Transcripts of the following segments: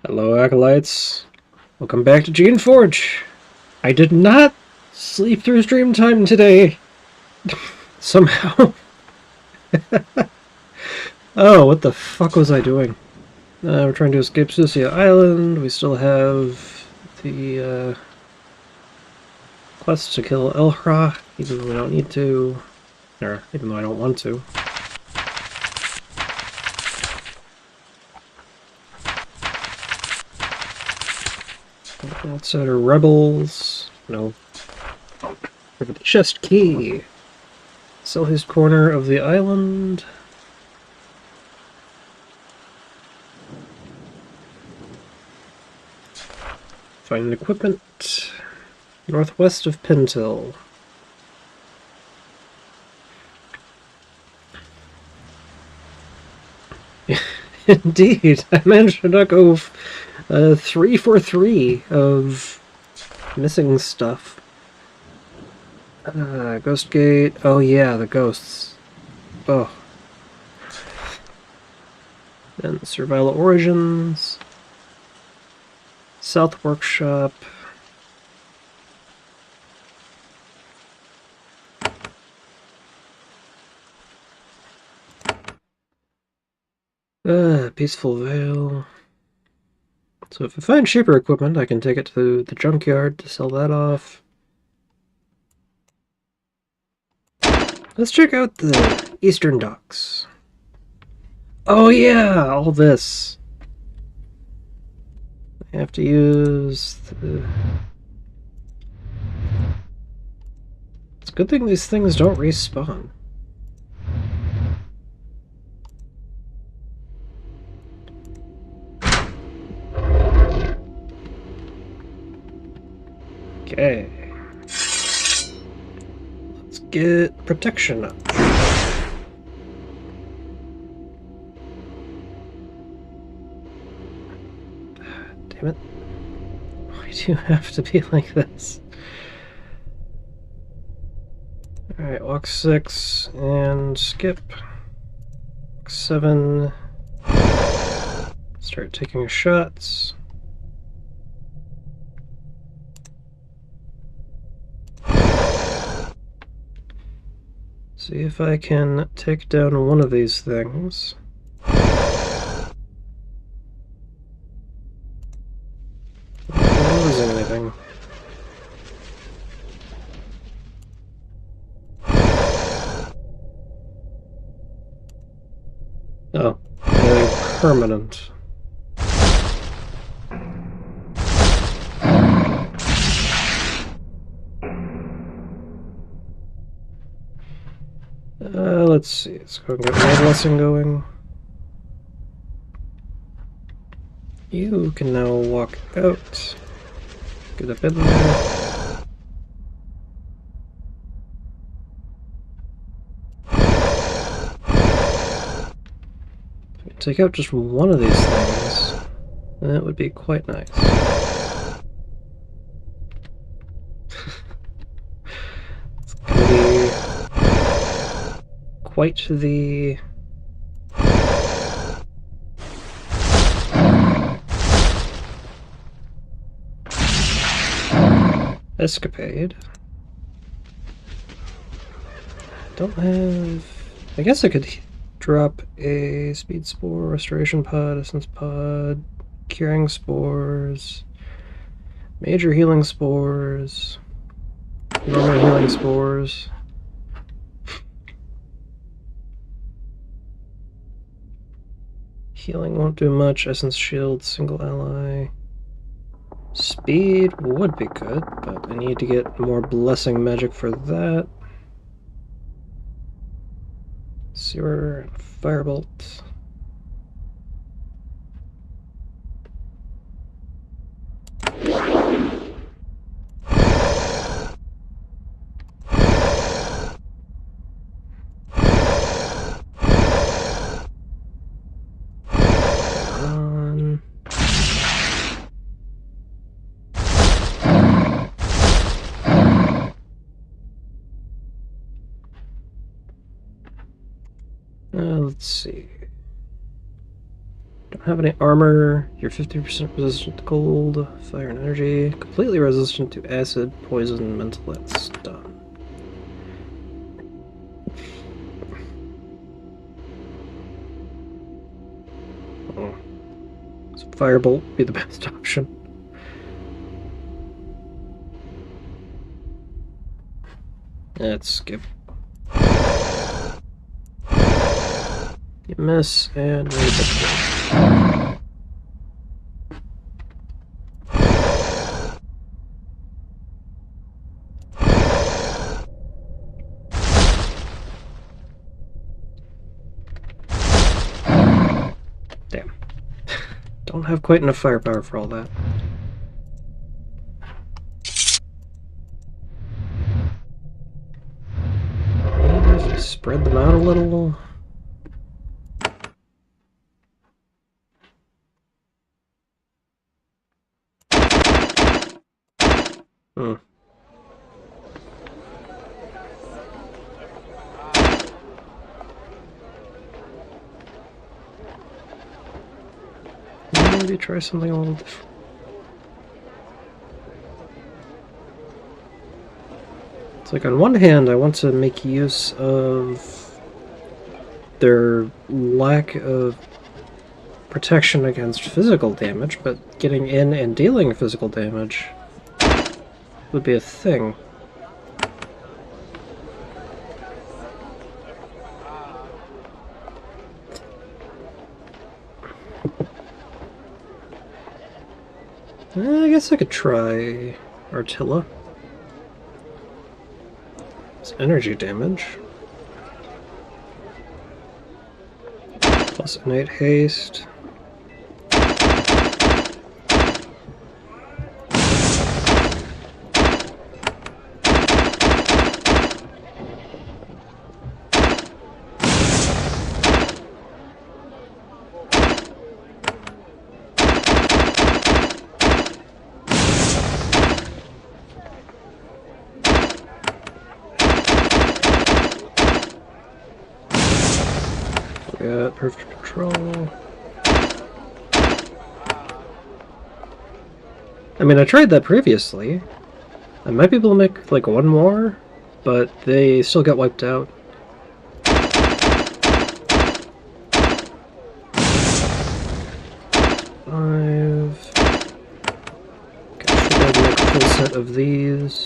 Hello, Acolytes. Welcome back to Geneforge. I did not sleep through stream time today. Somehow. Oh, what the fuck was I doing? We're trying to escape Sucia Island. We still have the quest to kill Elhra, even though we don't need to. Or, even though I don't want to. Outside are rebels. No. For the chest key. Southeast corner of the island. Find equipment. Northwest of Pentil. Indeed, I managed to not go 3 for 3 of missing stuff. Ghost Gate. Oh yeah, the ghosts. Oh. And Servile Origins. South Workshop. Peaceful Vale. So if I find Shaper equipment, I can take it to the junkyard to sell that off. Let's check out the Eastern Docks. Oh yeah, all this. I have to use the... It's a good thing these things don't respawn. Okay. Let's get protection up. Damn it. Why do you have to be like this? Alright, walk 6 and skip. Walk 7. Start taking shots. See if I can take down one of these things. Not losing anything. Oh, anything permanent. Let's see. Let's go and get my blessing going. You can now walk out. Get up in there. If we take out just one of these things, that would be quite nice. It's gonna be quite the escapade. Don't have... I guess I could drop a speed spore, restoration pod, essence pod, curing spores, major healing spores, normal healing spores. Healing won't do much. Essence shield, single ally. Speed would be good, but I need to get more blessing magic for that. Sewer, firebolt. Let's see. Don't have any armor. You're 50% resistant to cold, fire, and energy. Completely resistant to acid, poison, mental, and stun. Oh. So Firebolt would be the best option. Let's skip. You miss, and damn. Don't have quite enough firepower for all that. Maybe if I spread them out a little. Maybe try something a little different. It's like on one hand, I want to make use of their lack of protection against physical damage, but getting in and dealing physical damage would be a thing. I guess I could try Artilla. It's energy damage. Plus innate haste. Got perfect control. I mean, I tried that previously. I might be able to make like one more, but they still got wiped out. Five. Okay, should be able to make a full set of these.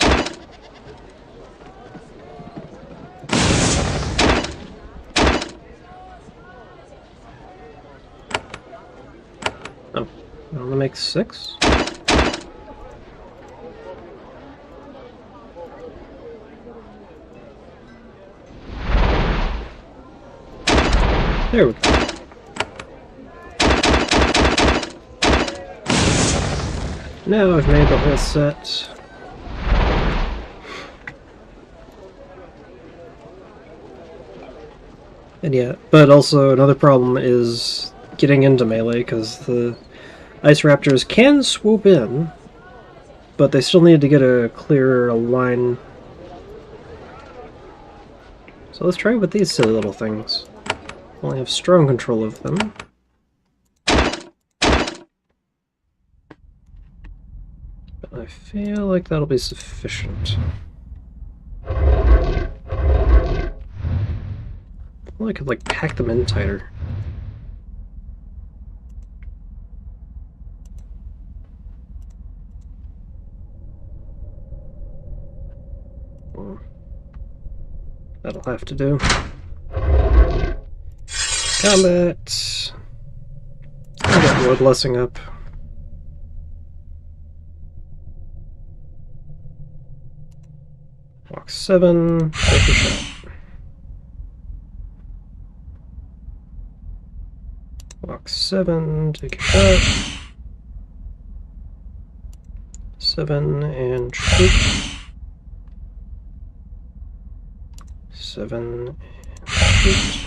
Oh, I only make 6? There we go. Now I've made the whole set. And yeah, but also another problem is getting into melee, because the Ice Raptors can swoop in, but they still need to get a clearer line. So let's try with these silly little things. Only have strong control of them. But I feel like that'll be sufficient. Well, I could like pack them in tighter. Well, that'll have to do. Combat. I got Blood Blessing up. Walk 7, take a shot. Walk 7, take a shot. 7 and shoot. 7 and shoot.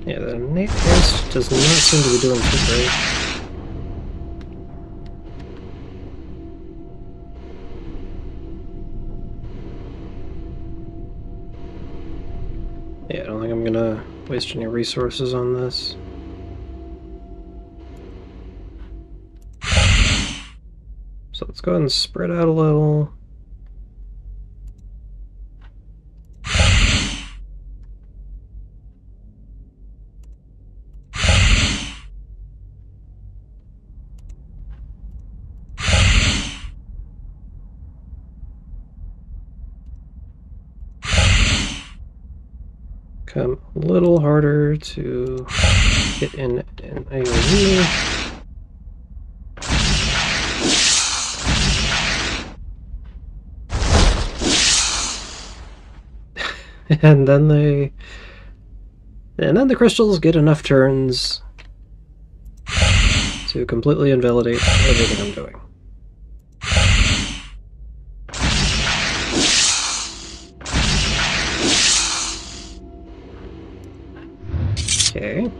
Yeah, the innate haste does not seem to be doing too great. Yeah, I don't think I'm gonna waste any resources on this. So let's go ahead and spread out a little. Come a little harder to get in an AoE. And then the crystals get enough turns to completely invalidate everything I'm doing. Okay.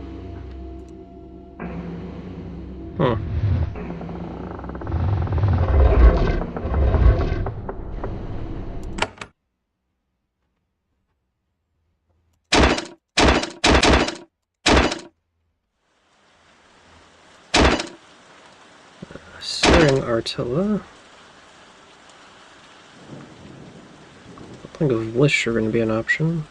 Searing Artilla. I think of Lish are going to be an option.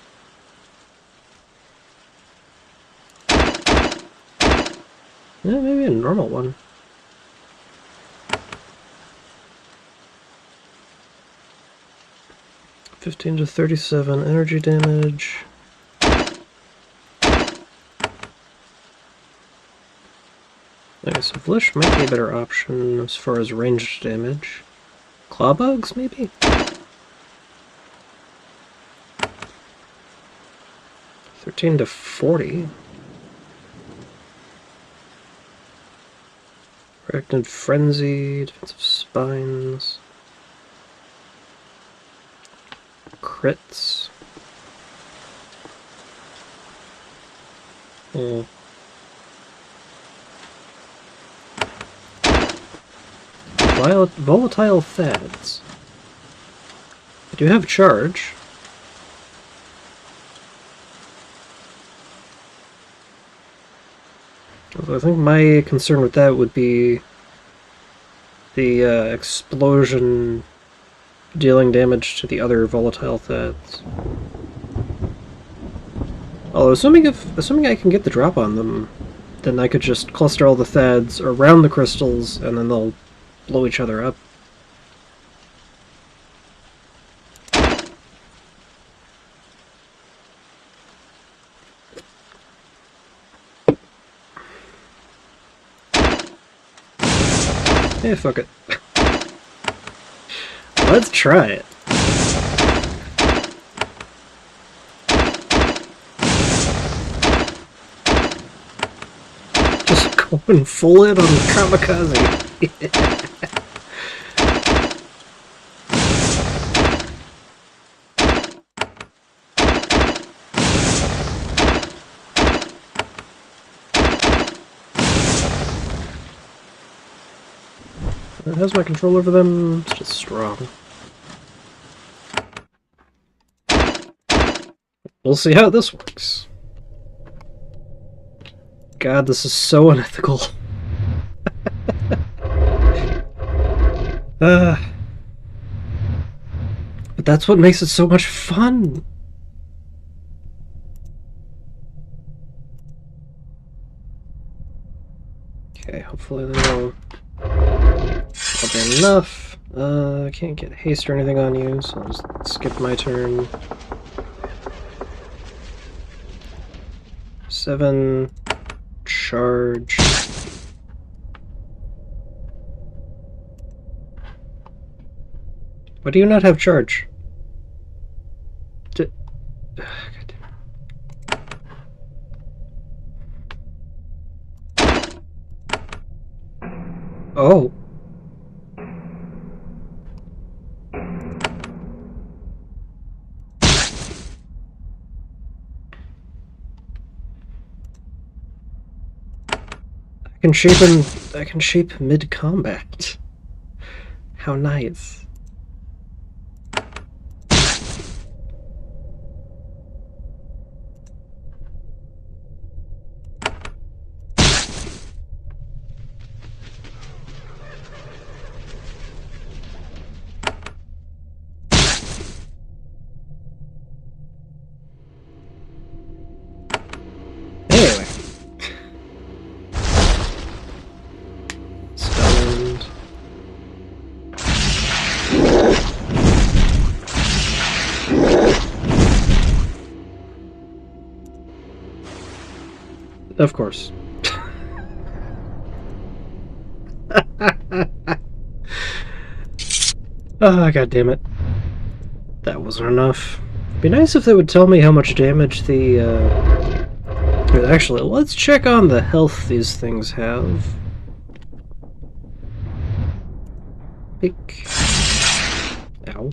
Yeah, maybe a normal one. $15 to $37 energy damage. Okay, so Vlish might be a better option as far as ranged damage. Clawbugs, maybe? $13 to $40. Arachnid Frenzy, Defensive Spines. Crits. Volatile Thads. I do have charge. Although I think my concern with that would be the explosion dealing damage to the other volatile Thads. Although assuming I can get the drop on them, then I could just cluster all the Thads around the crystals and then they'll blow each other up. Hey, fuck it. Let's try it. Just going full in on kamikaze. How's my control over them? It's just strong. We'll see how this works. God, this is so unethical. But that's what makes it so much fun. Okay, hopefully that'll be enough. I can't get haste or anything on you, so I'll just skip my turn. 7 charge. Why do you not have charge? Oh. I can shape mid-combat. How nice. Anyway. Stunned. Of course. Ah, god damn it. That wasn't enough. Be nice if they would tell me how much damage the, Actually, let's check on the health these things have. Pick. Ow.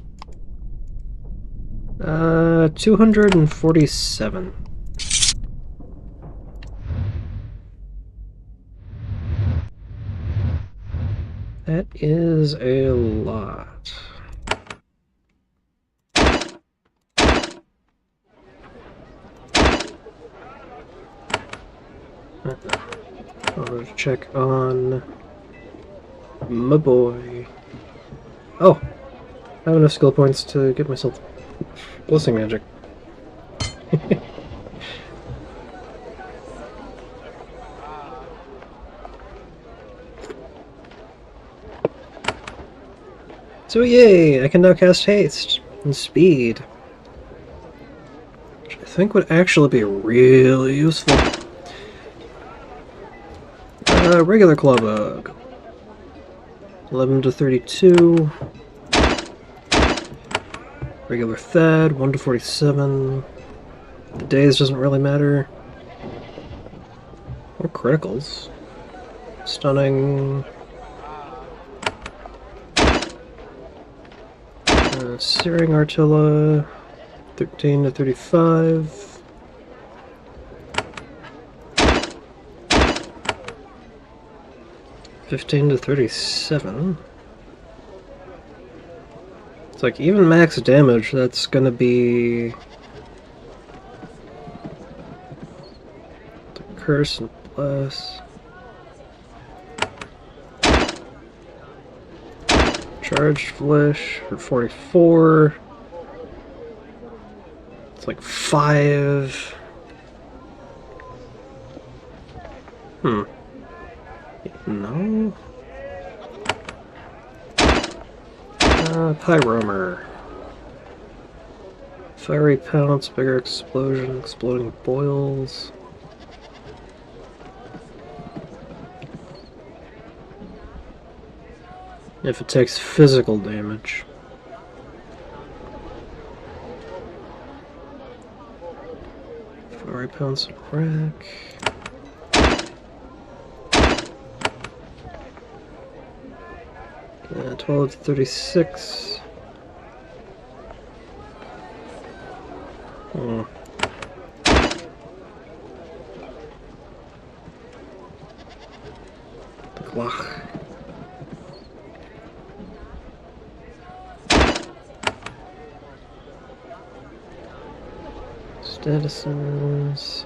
247. That is a lot. I'll check on my boy. Oh! I have enough skill points to get myself blessing magic. So yay! I can now cast haste and speed. Which I think would actually be really useful. Regular Clawbug. 11 to 32. Regular Thahd, 1 to 47. The days doesn't really matter. Or criticals. Stunning. Searing Artilla, 13 to 35. $15 to 37. It's like even max damage, that's gonna be the curse and bless. Charged flesh for 44. It's like 5. No. Pyromer. Fiery pounce, bigger explosion, exploding boils. If it takes physical damage. Fiery pounce and rack. Yeah, 12 to 36. The Glach. Statuses.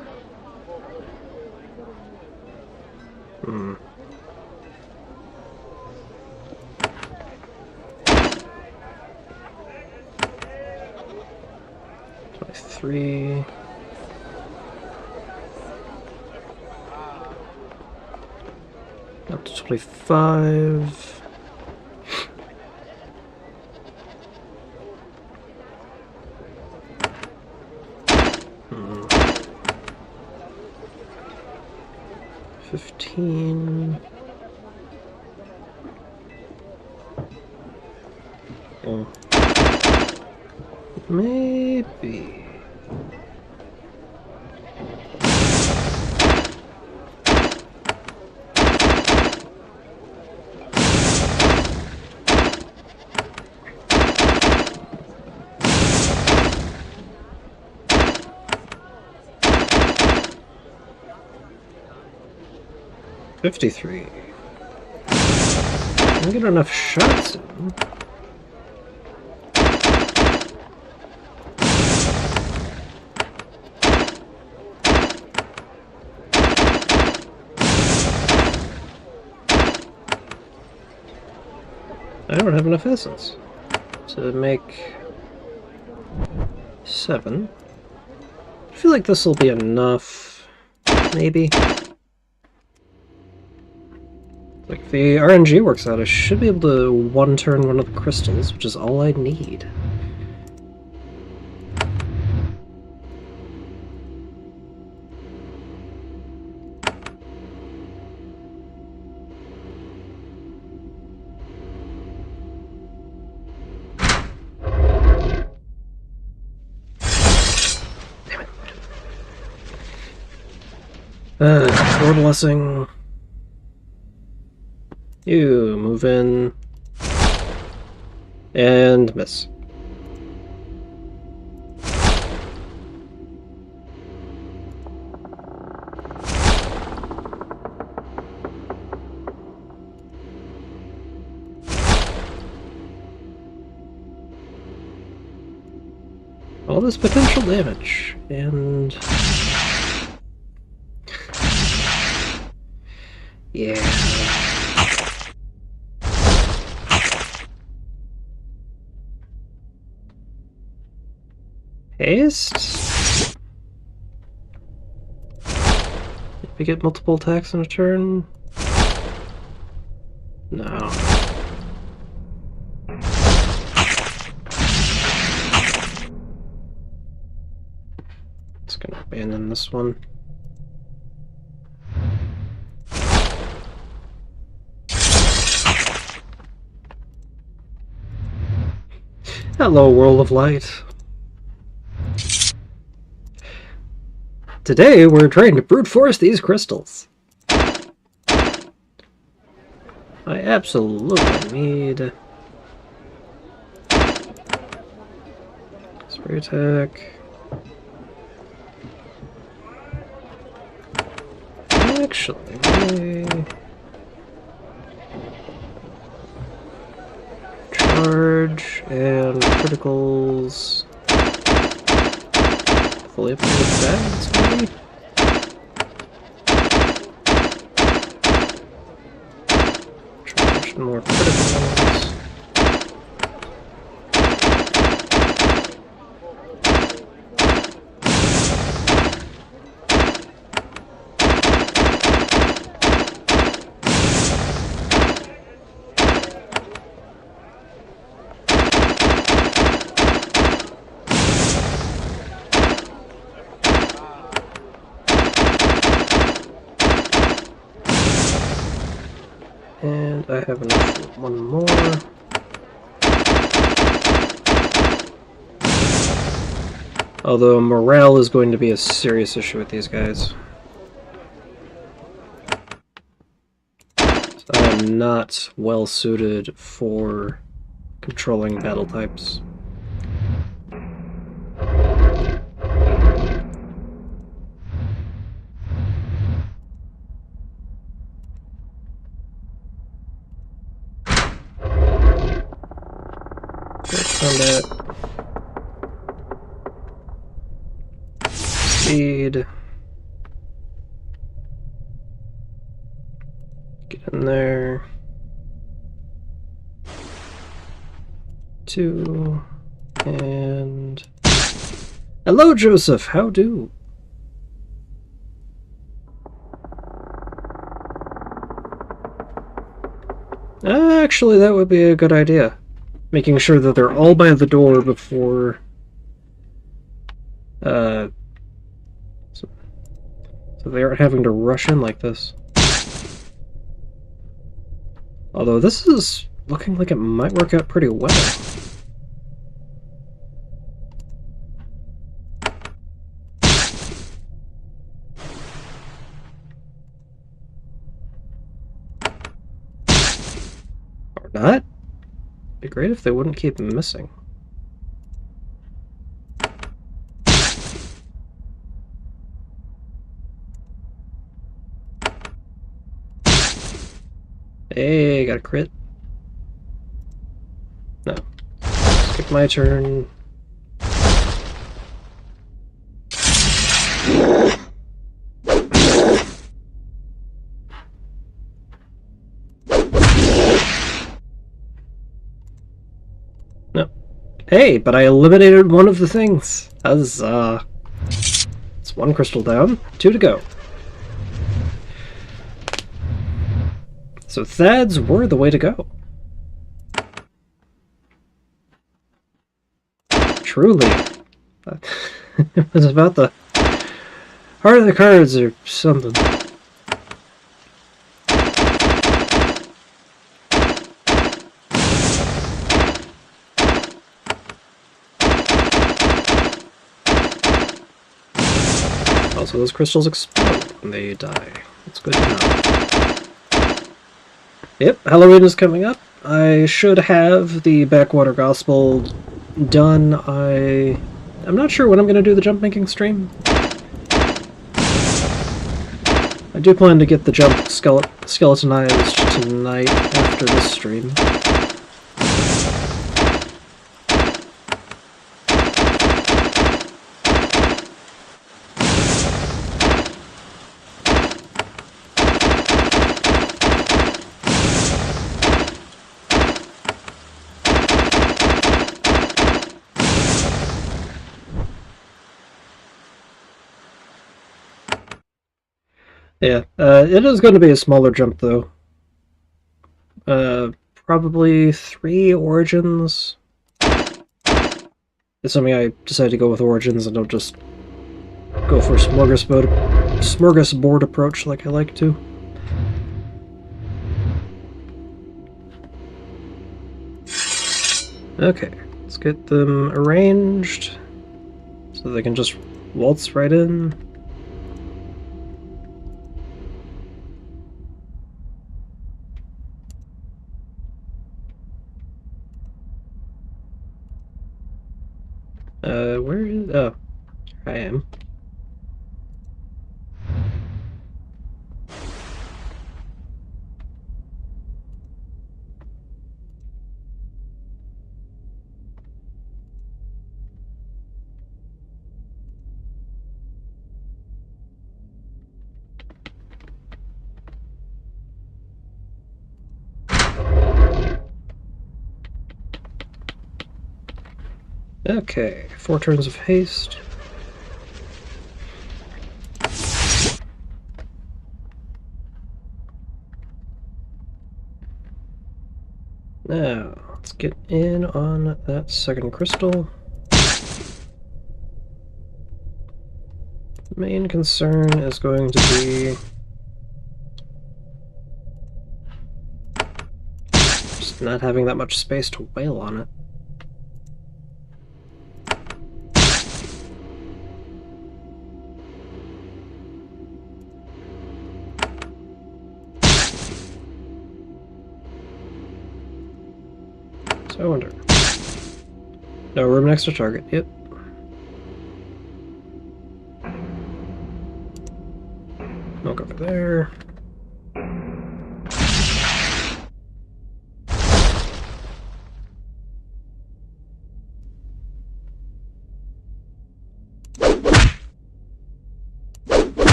23. Up to 25. 15. Oh. Maybe. 53. Don't get enough shots in. I don't have enough essence to make 7. I feel like this will be enough, maybe. Like, if the RNG works out, I should be able to one-turn one of the crystals, which is all I need. Lord Blessing. You move in. And miss. All this potential damage, and... yeah. Haste? Did we get multiple attacks in a turn? No. It's gonna abandon this one. Hello, World of Light. Today, we're trying to brute force these crystals. I absolutely need... spray attack. Actually... charge and criticals. Fully upgraded bats, maybe? Charge and more criticals. And I have enough for one more. Although morale is going to be a serious issue with these guys. So I am not well suited for controlling battle types. Combat. Speed. Get in there. 2. And... hello, Joseph! How do? Actually, that would be a good idea. Making sure that they're all by the door before... so they aren't having to rush in like this. Although this is looking like it might work out pretty well. Or not? It'd be great if they wouldn't keep missing. Hey, got a crit. No. Skip my turn. No. Hey, but I eliminated one of the things. Huzzah. It's one crystal down, 2 to go. So Thads were the way to go. Truly. It was about the heart of the cards or something. Also, those crystals explode when they die. That's good to know. Yep, Halloween is coming up. I should have the Backwater Gospel done. I'm not sure when I'm going to do the jump making stream. I do plan to get the jump skeletonized tonight after this stream. Yeah, it is going to be a smaller jump, though. Probably 3 Origins. Assuming I decide to go with Origins and don't just go for a smorgasbord approach like I like to. Okay, let's get them arranged so they can just waltz right in. Where is... oh, here I am. Okay, 4 turns of haste. Now, let's get in on that second crystal. The main concern is going to be just not having that much space to wail on it. So I wonder. No room next to target, yep. Walk over there.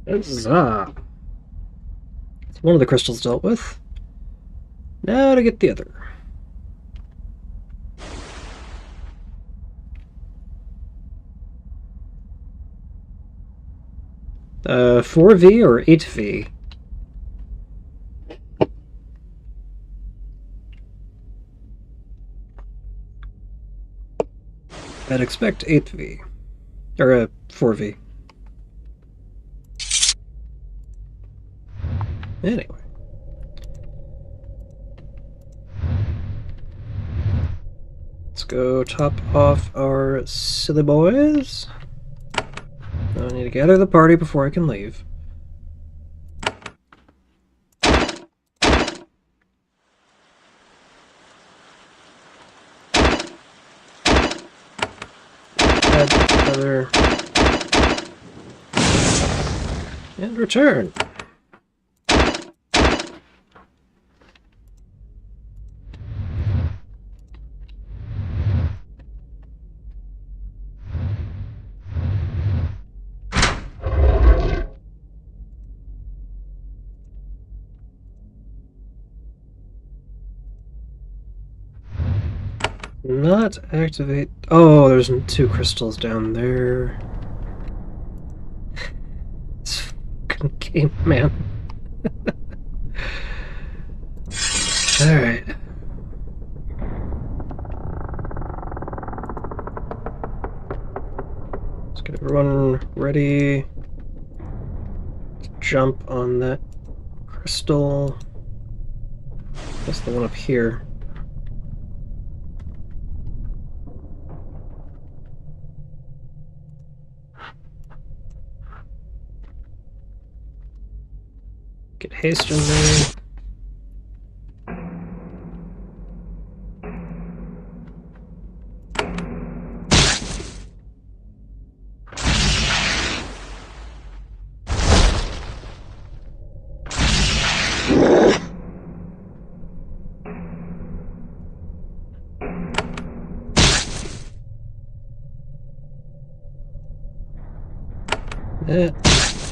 Huzzah! One of the crystals dealt with. Now to get the other. 4V or 8V? I'd expect 8V. Or 4V. Anyway. Let's go top off our silly boys. I need to gather the party before I can leave. Add other. And return. Not activate. Oh, there's 2 crystals down there. This fucking game, man. Alright. Let's get everyone ready to jump on that crystal. That's the one up here. Get haste in there. That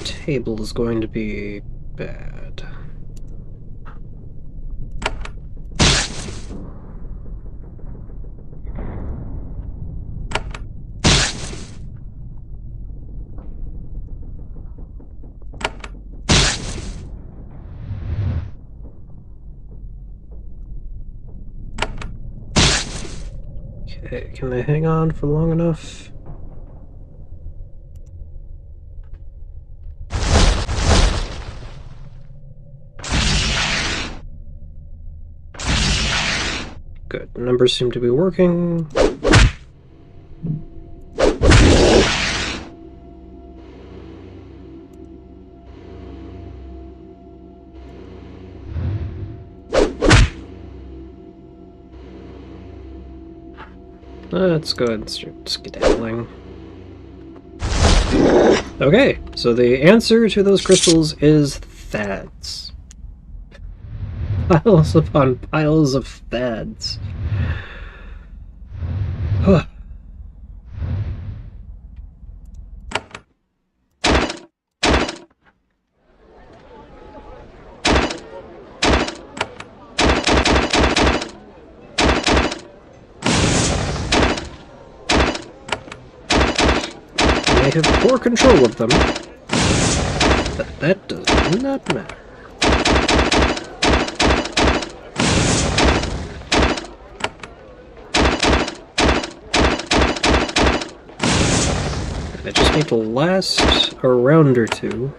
table is going to be bad. Okay, can they hang on for long enough? Good. The numbers seem to be working. Let's go ahead and start skedaddling. Okay, so the answer to those crystals is Thads. Piles upon piles of Thads. I have poor control of them, but that does not matter. I just need to last a round or two.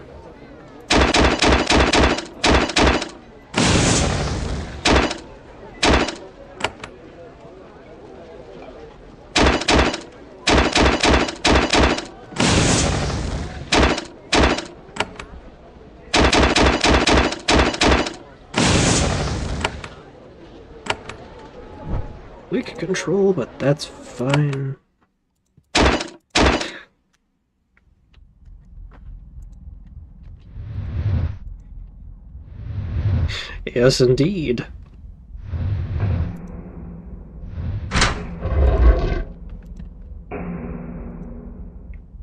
Weak control, but that's fine. Yes, indeed.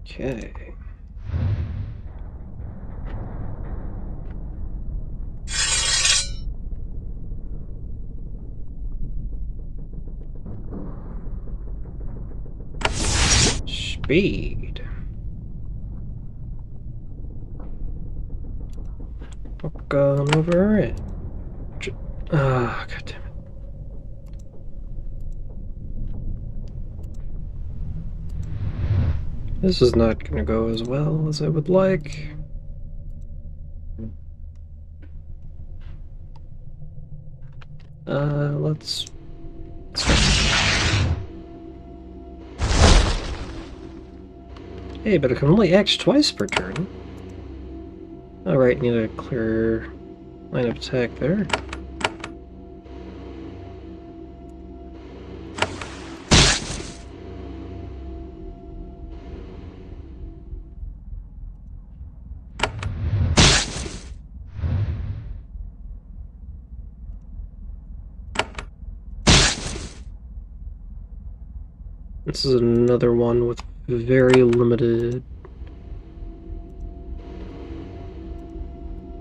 Okay. Speed. Walk on over it. Ah, God damn it. This is not gonna go as well as I would like. Let's start. Hey, but I can only act twice per turn. Alright, need a clear line of attack there. This is another one with very limited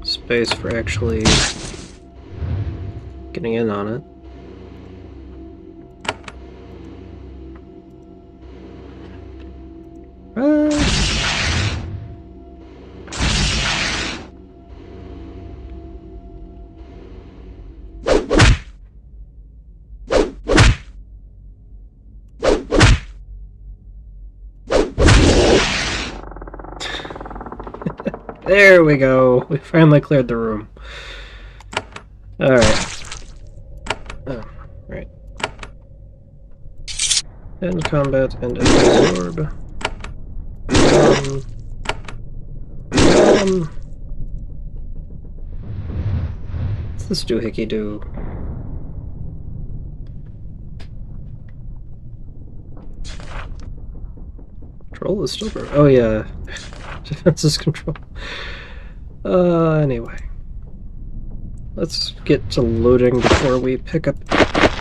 space for actually getting in on it. There we go. We finally cleared the room. Alright. Oh, right. End combat and absorb. What's this doohickey do? Control is still broken. Oh yeah. Defenses control. Anyway. Let's get to loading before we pick up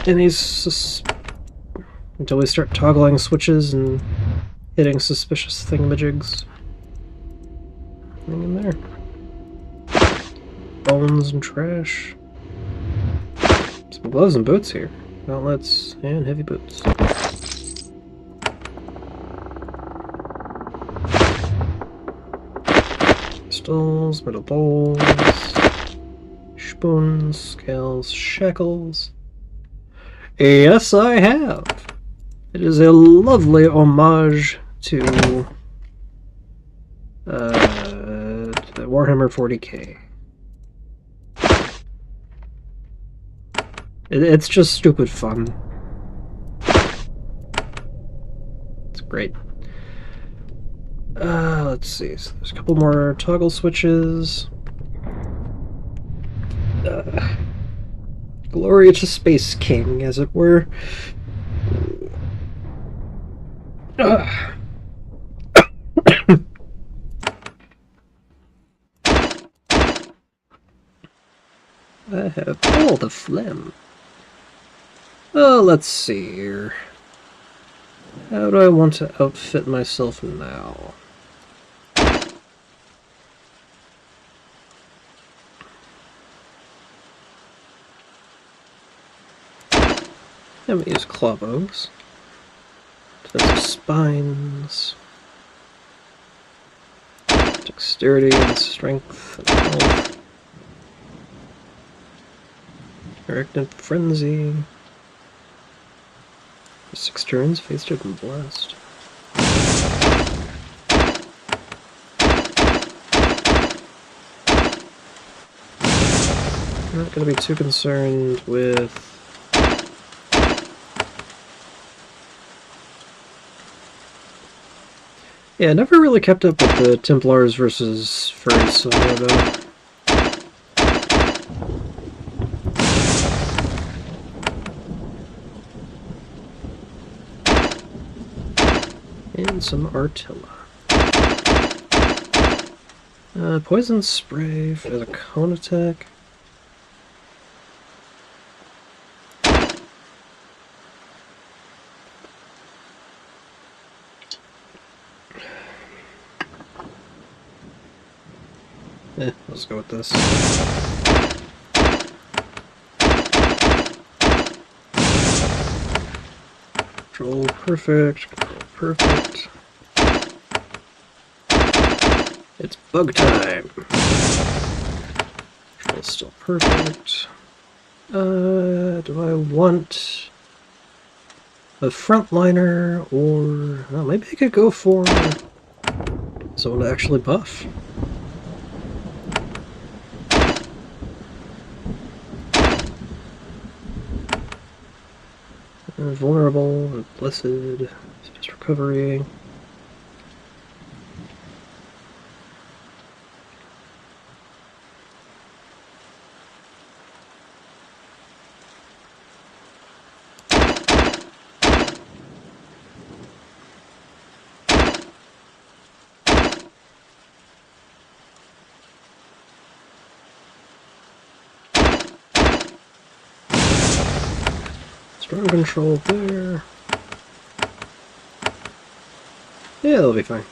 any until we start toggling switches and hitting suspicious thingamajigs. Anything in there? Bones and trash. Some gloves and boots here. Gauntlets and heavy boots. Pistols, metal bowls, spoons, scales, shackles. Yes, I have. It is a lovely homage to Warhammer 40k. It's just stupid fun. It's great. Let's see. So there's a couple more toggle switches. Glory to Space King, as it were. I have all the phlegm. Oh, let's see here. How do I want to outfit myself now? I'm gonna use clawbows. Defensive spines. Dexterity and strength and health. Arachnid Frenzy. For 6 turns, Feasted and Blessed. I'm not going to be too concerned with yeah, I never really kept up with the Templars versus Furry Silver, though. And some Artilla. Poison Spray as a cone attack. Let's go with this. Control perfect, control perfect. It's bug time. Control still perfect. Do I want a frontliner or well, maybe I could go for someone to actually buff. Vulnerable, blessed, fast recovery. Strong control there. Yeah, they'll be fine.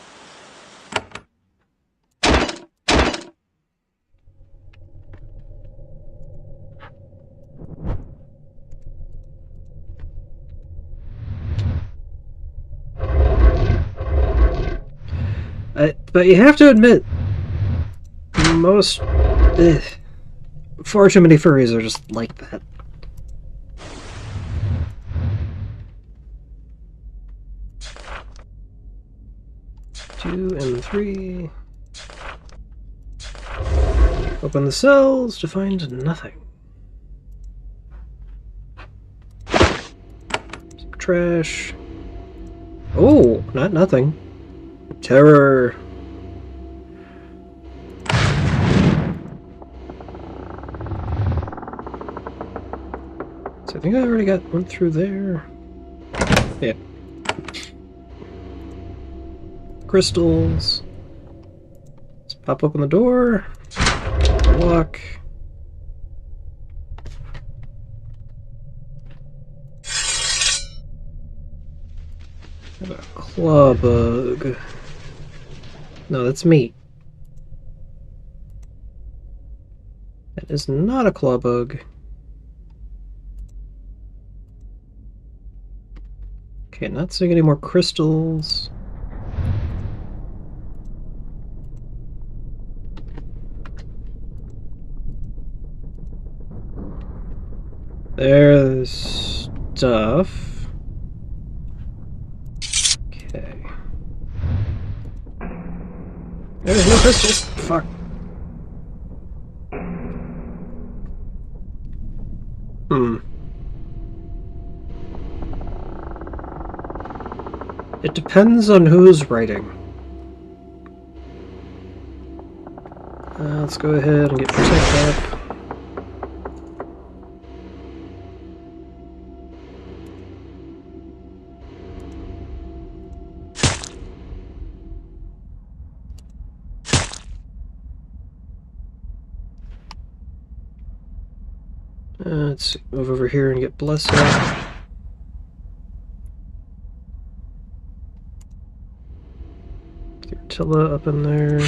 But you have to admit, most... far too many furries are just like that. Two and three. Open the cells to find nothing. Some trash. Oh, not nothing. Terror. So I think I already got one through there. Yeah. Crystals. Let's pop open the door. Lock. How about a claw bug? No, that's meat. That is not a claw bug. Okay, not seeing any more crystals. There's stuff. Okay. There's no crystals. Fuck. It depends on who's writing. Let's go ahead and get protect up. Let's move over here and get bless up. Get Tilla up in there.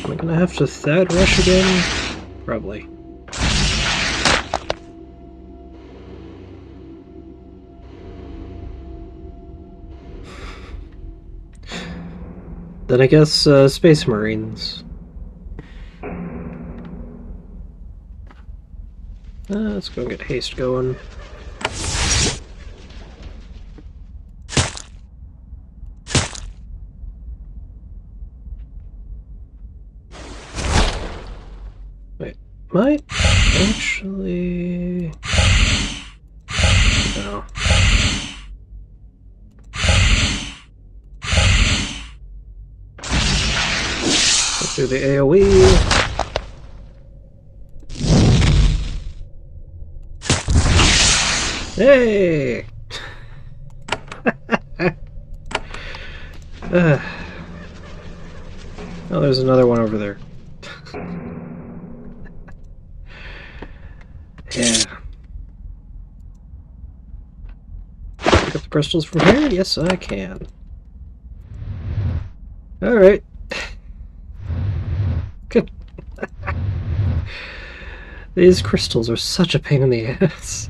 Am I gonna have to Thahd rush again? Probably. Then I guess Space Marines. Let's go and get haste going. Wait, might actually... No. Do the AoE. Hey! Oh, there's another one over there. Yeah. Pick up the crystals from here? Yes, I can. Alright. Good. These crystals are such a pain in the ass.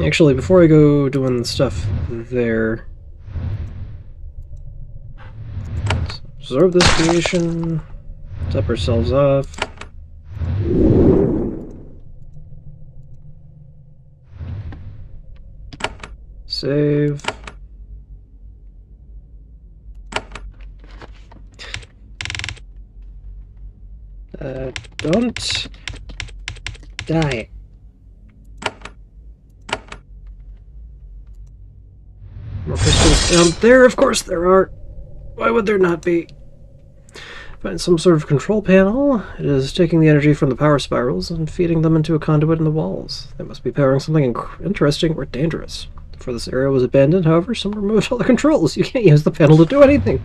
Actually, before I go doing stuff there, let's absorb this creation, top ourselves off. Save. Don't die. More crystals down there, of course there are. Why would there not be? Find some sort of control panel. It is taking the energy from the power spirals and feeding them into a conduit in the walls. They must be powering something interesting or dangerous. Before this area was abandoned, however, someone removed all the controls. You can't use the panel to do anything.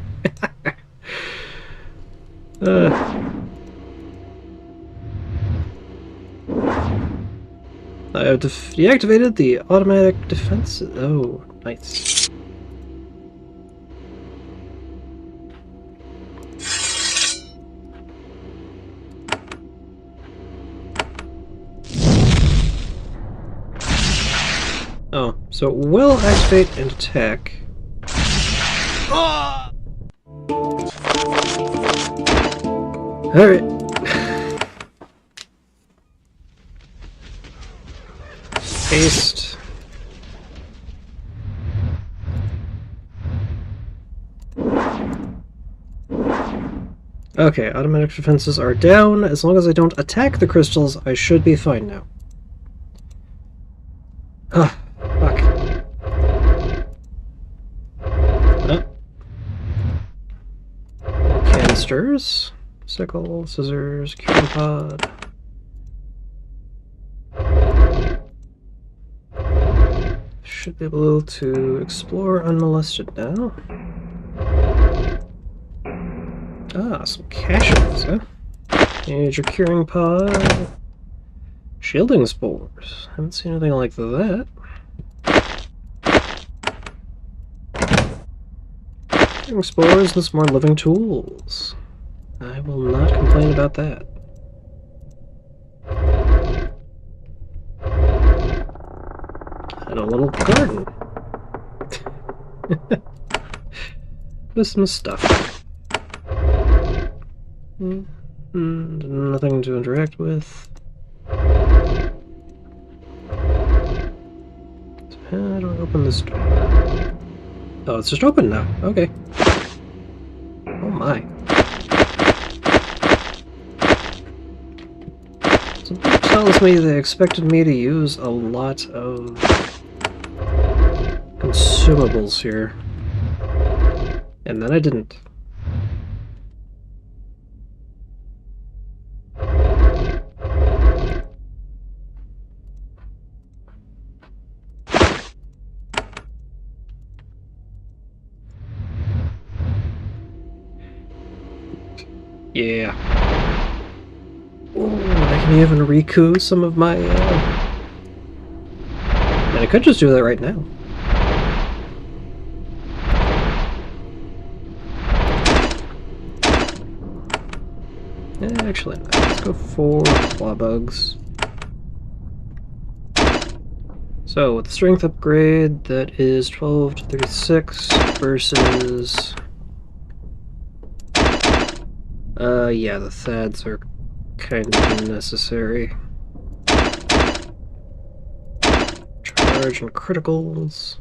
I have deactivated the automatic defense. Oh, nice. Oh, so it will activate and attack. Alright. Paste. Okay, automatic defenses are down. As long as I don't attack the crystals, I should be fine now. Ah, fuck. Oh. More canisters. Sickle, scissors, curing pod. Should be able to explore unmolested now. Ah, some caches, huh? Major curing pod. Shielding spores. Haven't seen anything like that. Curing spores and some more living tools. I will not complain about that. And a little garden. With some stuff. Nothing to interact with. So how do I open this door? Oh, it's just open now. Okay. Oh my. Something tells me they expected me to use a lot of consumables here. And then I didn't. Yeah. Ooh, I can even recoup some of my, and I could just do that right now. Actually, no. Let's go for claw bugs. So, with the strength upgrade, that is 12 to 36 versus... yeah, the Thads are kind of necessary. Charge and criticals.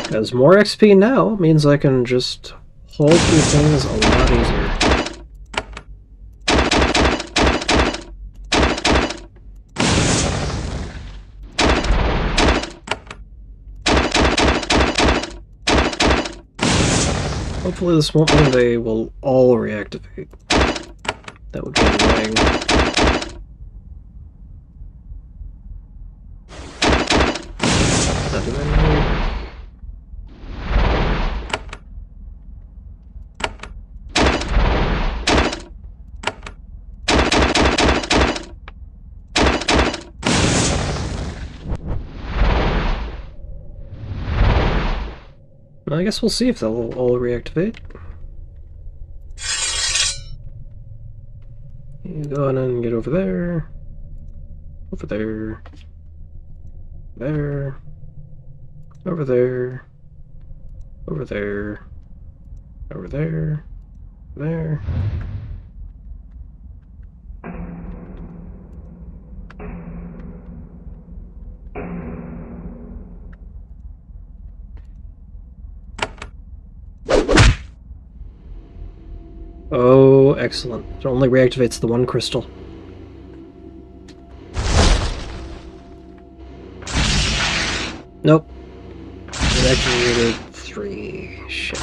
Because more XP now means I can just haul through things a lot easier. Hopefully this won't mean they will all reactivate. That would be annoying. Not doing anything. I guess we'll see if they'll all reactivate. You go on and get over there. Over there. There. Over there. Over there. Over there. There. Oh, excellent. It only reactivates the one crystal. Nope. It activated 3. Shit.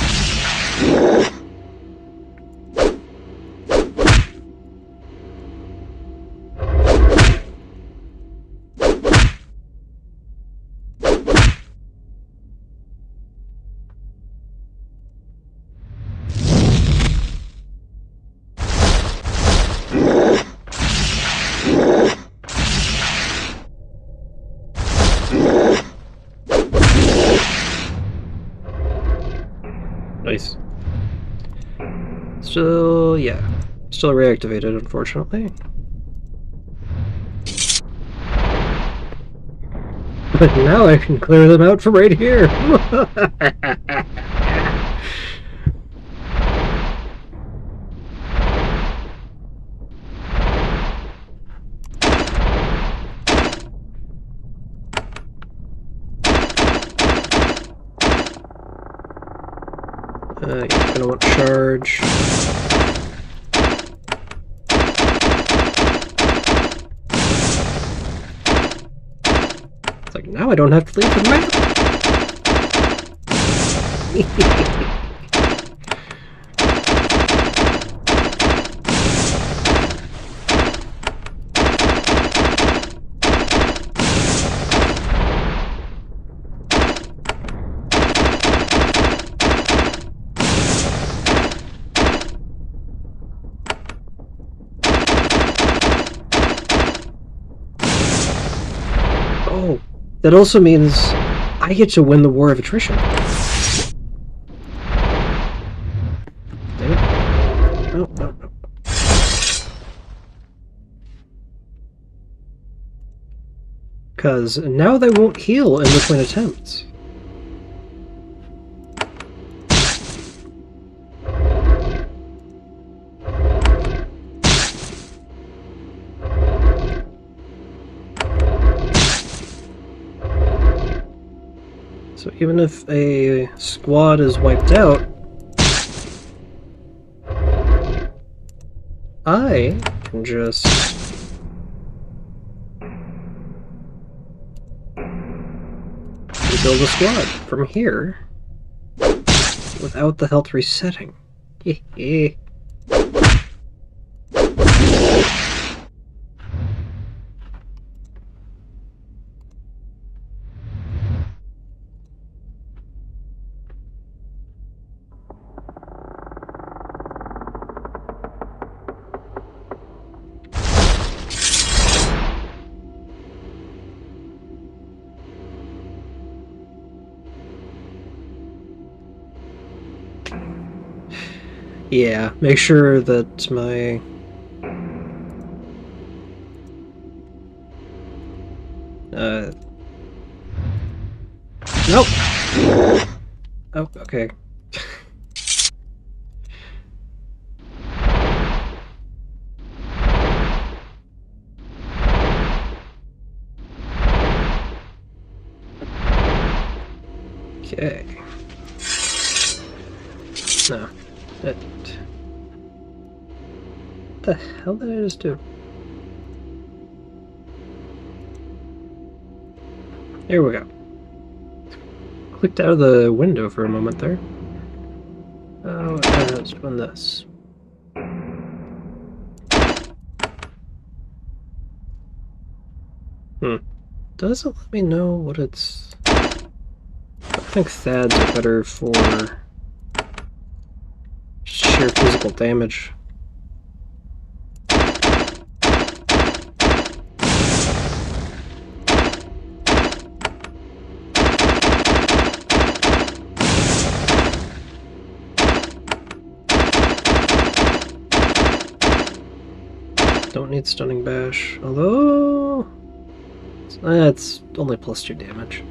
Nice. Still, yeah. Still reactivated, unfortunately. But now I can clear them out from right here! You're gonna want charge. It's like, now I don't have to leave the map! Oh, that also means I get to win the war of attrition. Damn it. No, no, no. Because now they won't heal in between attempts. So even if a squad is wiped out, I can just rebuild a squad from here without the health resetting. Hehe. Yeah, make sure that my... Nope! Oh, okay. Okay. No. What the hell did I just do? There we go. Clicked out of the window for a moment there. Oh, I was doing this. Doesn't let me know what it's... I think Thads are better for sheer physical damage. Don't need Stunning Bash, although... it's only +2 damage.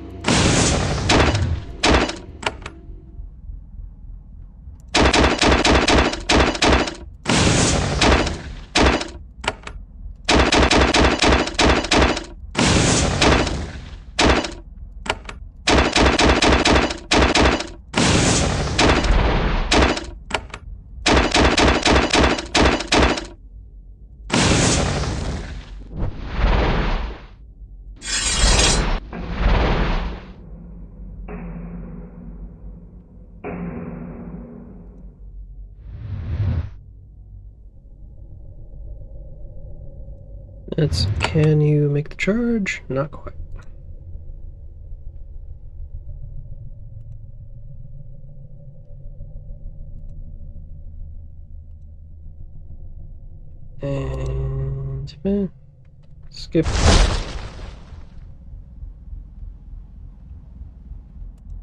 It's, can you make the charge? Not quite. And skip.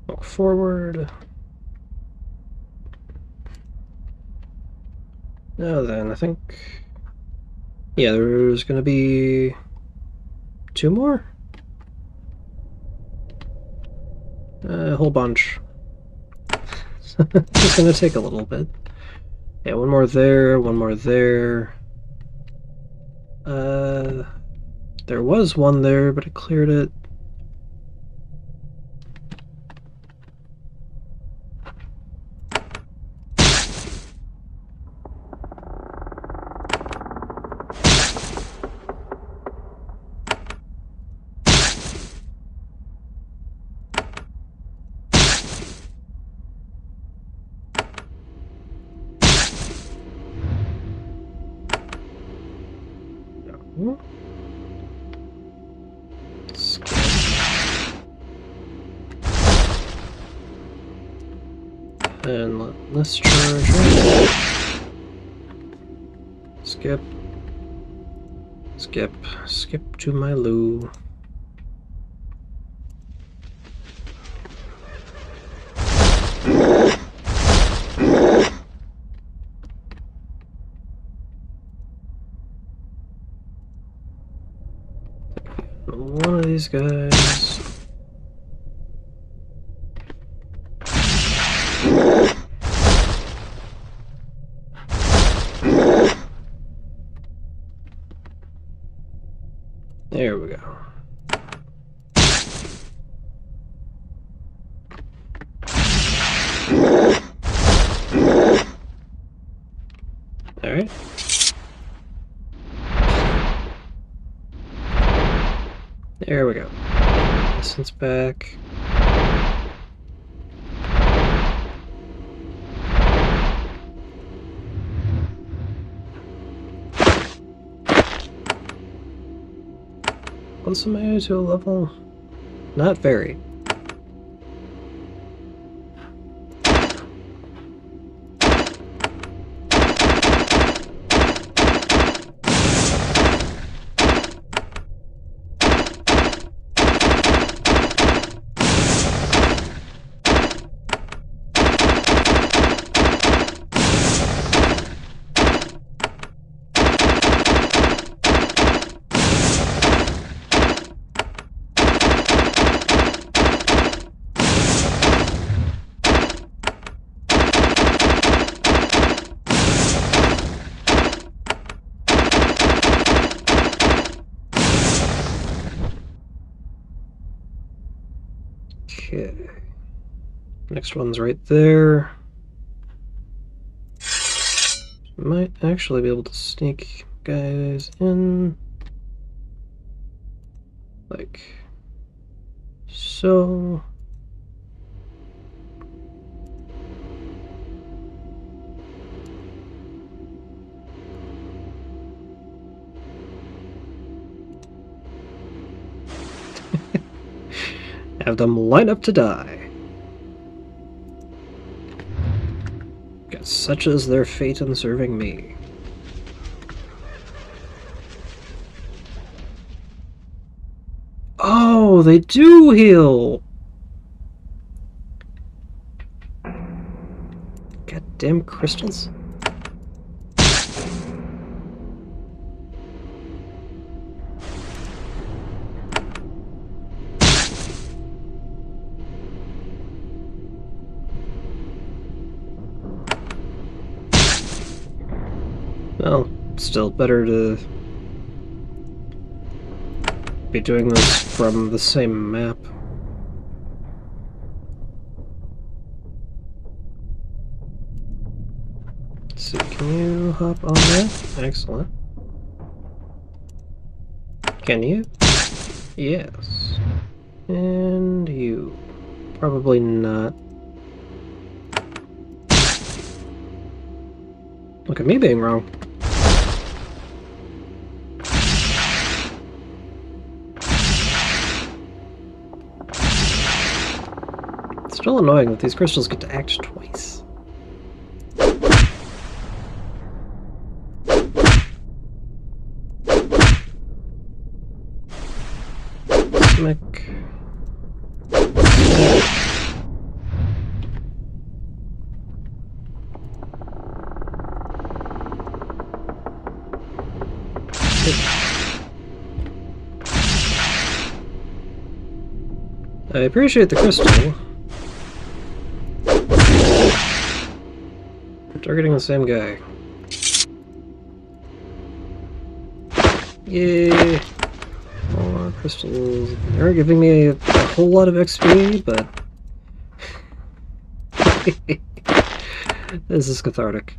Walk forward. Now then, I think... Yeah, there's gonna be... 2 more? A whole bunch. It's gonna take a little bit. Yeah, one more there, one more there. There was one there, but I cleared it. And let this charge right. Skip. Skip. Skip to my loo. One of these guys. There we go. All right. There we go. Distance back. Close am I to a level? Not very. Okay. Next one's right there. Might actually be able to sneak guys in. Like so. Have them line up to die. Guess such is their fate in serving me. Oh, they do heal! Goddamn crystals. Well, still better to be doing this from the same map. Let's see, can you hop on that? Excellent. Can you? Yes. And you. Probably not. Look at me being wrong. It's still annoying that these crystals get to act twice. Smack. I appreciate the crystal. I'm targeting the same guy. Yay! More crystals. They're giving me a whole lot of XP, but... this is cathartic.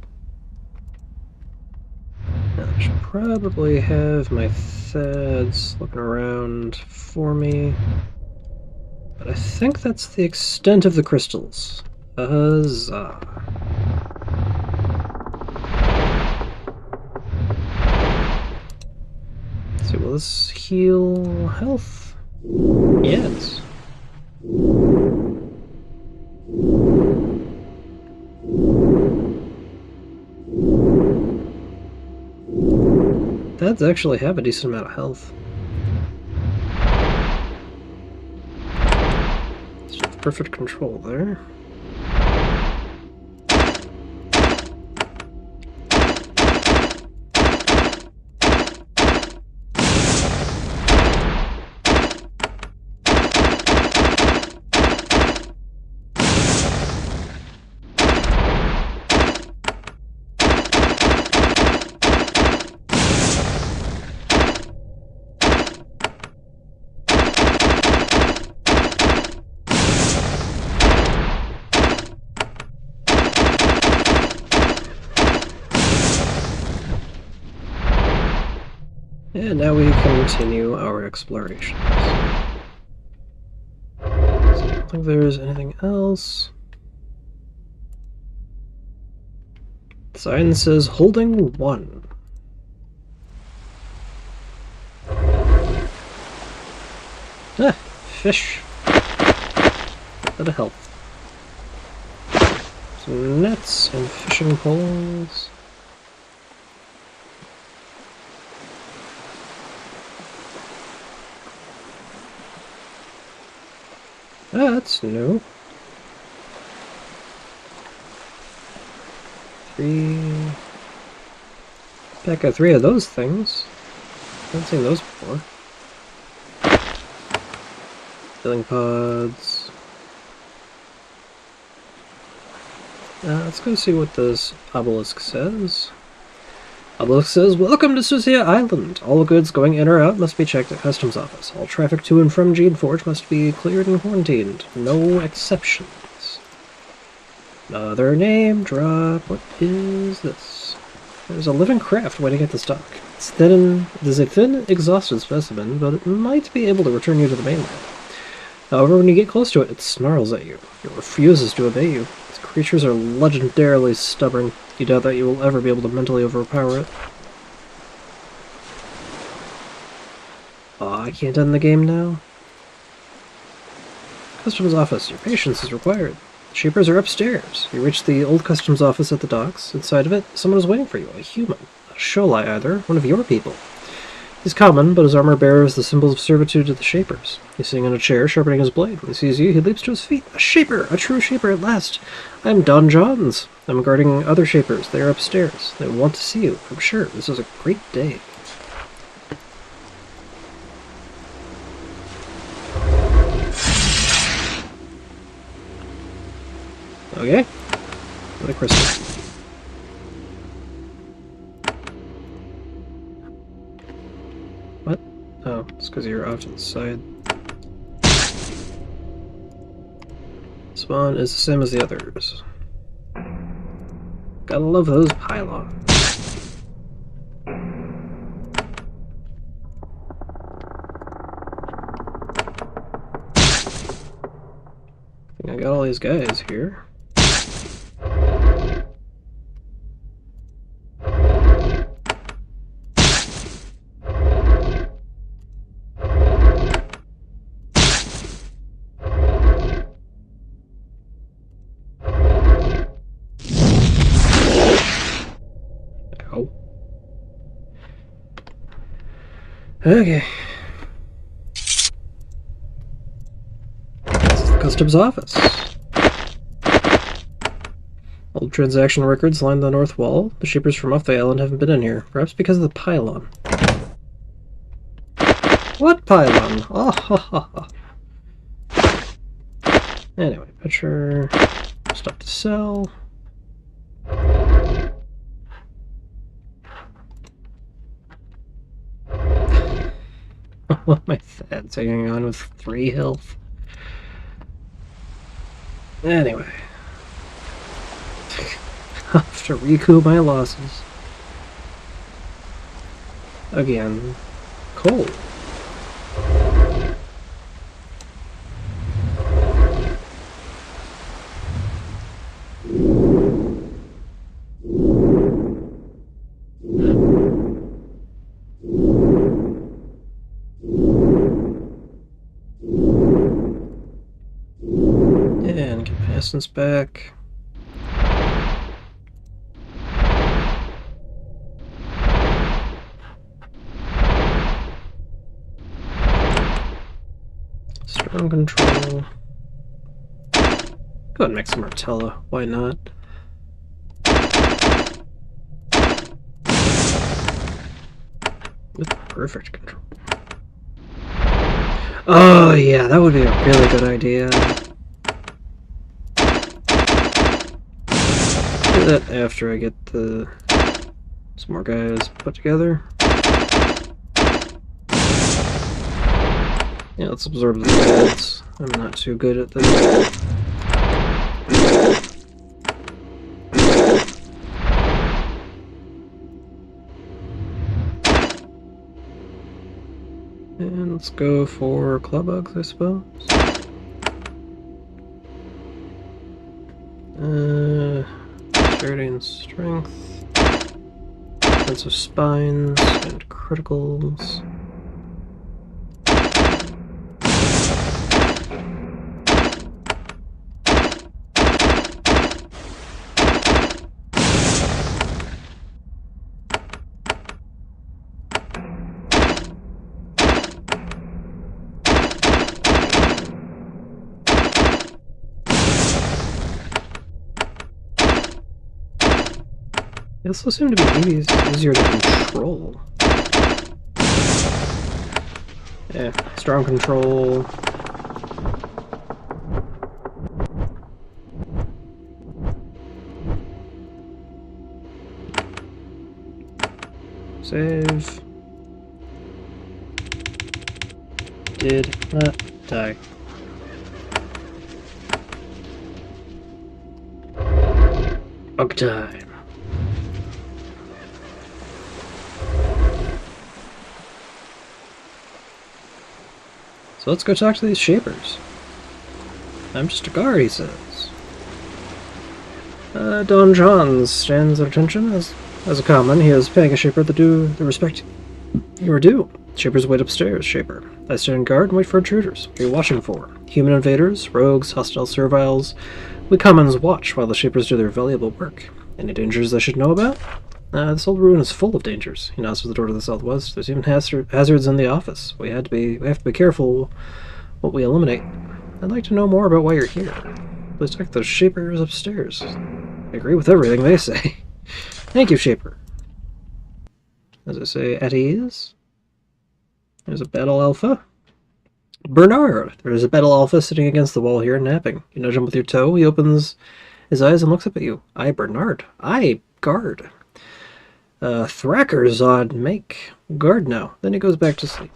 Now, I should probably have my Thads looking around for me. But I think that's the extent of the crystals. Huzzah. Let's see, will this heal health? Yes. Thads actually have a decent amount of health. It's just perfect control there. And now we continue our explorations. So I don't think there's anything else. The sign says holding 1. Ah, fish. A bit of health. Some nets and fishing poles. Ah, that's new. 3. I got 3 of those things. I haven't seen those before. Filling pods. Let's go see what this obelisk says. Obelisk says, "Welcome to Susia Island. All goods going in or out must be checked at Customs Office. All traffic to and from Geneforge must be cleared and quarantined. No exceptions." Another name drop. What is this? There's a living craft waiting at this dock. It is a thin, exhausted specimen, but it might be able to return you to the mainland. However, when you get close to it, it snarls at you. It refuses to obey you. These creatures are legendarily stubborn. You doubt that you will ever be able to mentally overpower it. Aw, I can't end the game now. Customs Office, your patience is required. The Shapers are upstairs. You reach the old Customs Office at the docks. Inside of it, someone is waiting for you. A human. Not a Sholai either. One of your people. He's common, but his armor bears the symbols of servitude to the Shapers. He's sitting in a chair, sharpening his blade. When he sees you, he leaps to his feet. A Shaper! A true Shaper at last! I'm Don Johns. I'm guarding other Shapers. They are upstairs. They want to see you. I'm sure. This is a great day. Okay. What a crystal. What? Oh, it's because you're off to the side. Spawn is the same as the others. Gotta love those pylons. I think I got all these guys here. Okay. This is the Customs Office. Old transaction records line the north wall. The Shapers from off the island haven't been in here, perhaps because of the pylon. What pylon? Oh, ha, ha, ha. Anyway, picture, stuff to sell. All my Thahds hanging on with 3 health. Anyway. I'll have to recoup my losses. Again. Coal. And capacitance back. Strong control. Go ahead and make some Martella. Why not? With perfect control. Oh yeah, that would be a really good idea. Do that after I get some more guys put together. Yeah, let's absorb the Thahds. I'm not too good at this. And let's go for claw bugs, I suppose. Charity and strength. Defensive spines and criticals. They also seem to be easier to control. Yeah, strong control. Save. Did not die. Bug time. So let's go talk to these Shapers. I'm just a guard, he says. Don Johns stands at attention. As a common, he is paying a Shaper the respect you are due. Shapers wait upstairs, Shaper. I stand guard and wait for intruders. What are you watching for? Human invaders, rogues, hostile serviles. We commons watch while the Shapers do their valuable work. Any dangers I should know about? This old ruin is full of dangers. He nods to the door to the southwest. There's even hazards in the office. We have to be careful what we eliminate. I'd like to know more about why you're here. Please check the Shapers upstairs. I agree with everything they say. Thank you, Shaper. As I say, at ease. There's a battle alpha. Bernard! There's a battle alpha sitting against the wall here, napping. You nudge him with your toe. He opens his eyes and looks up at you. I, Bernard. I, guard. Thrakkerzod make. Guard now. Then he goes back to sleep.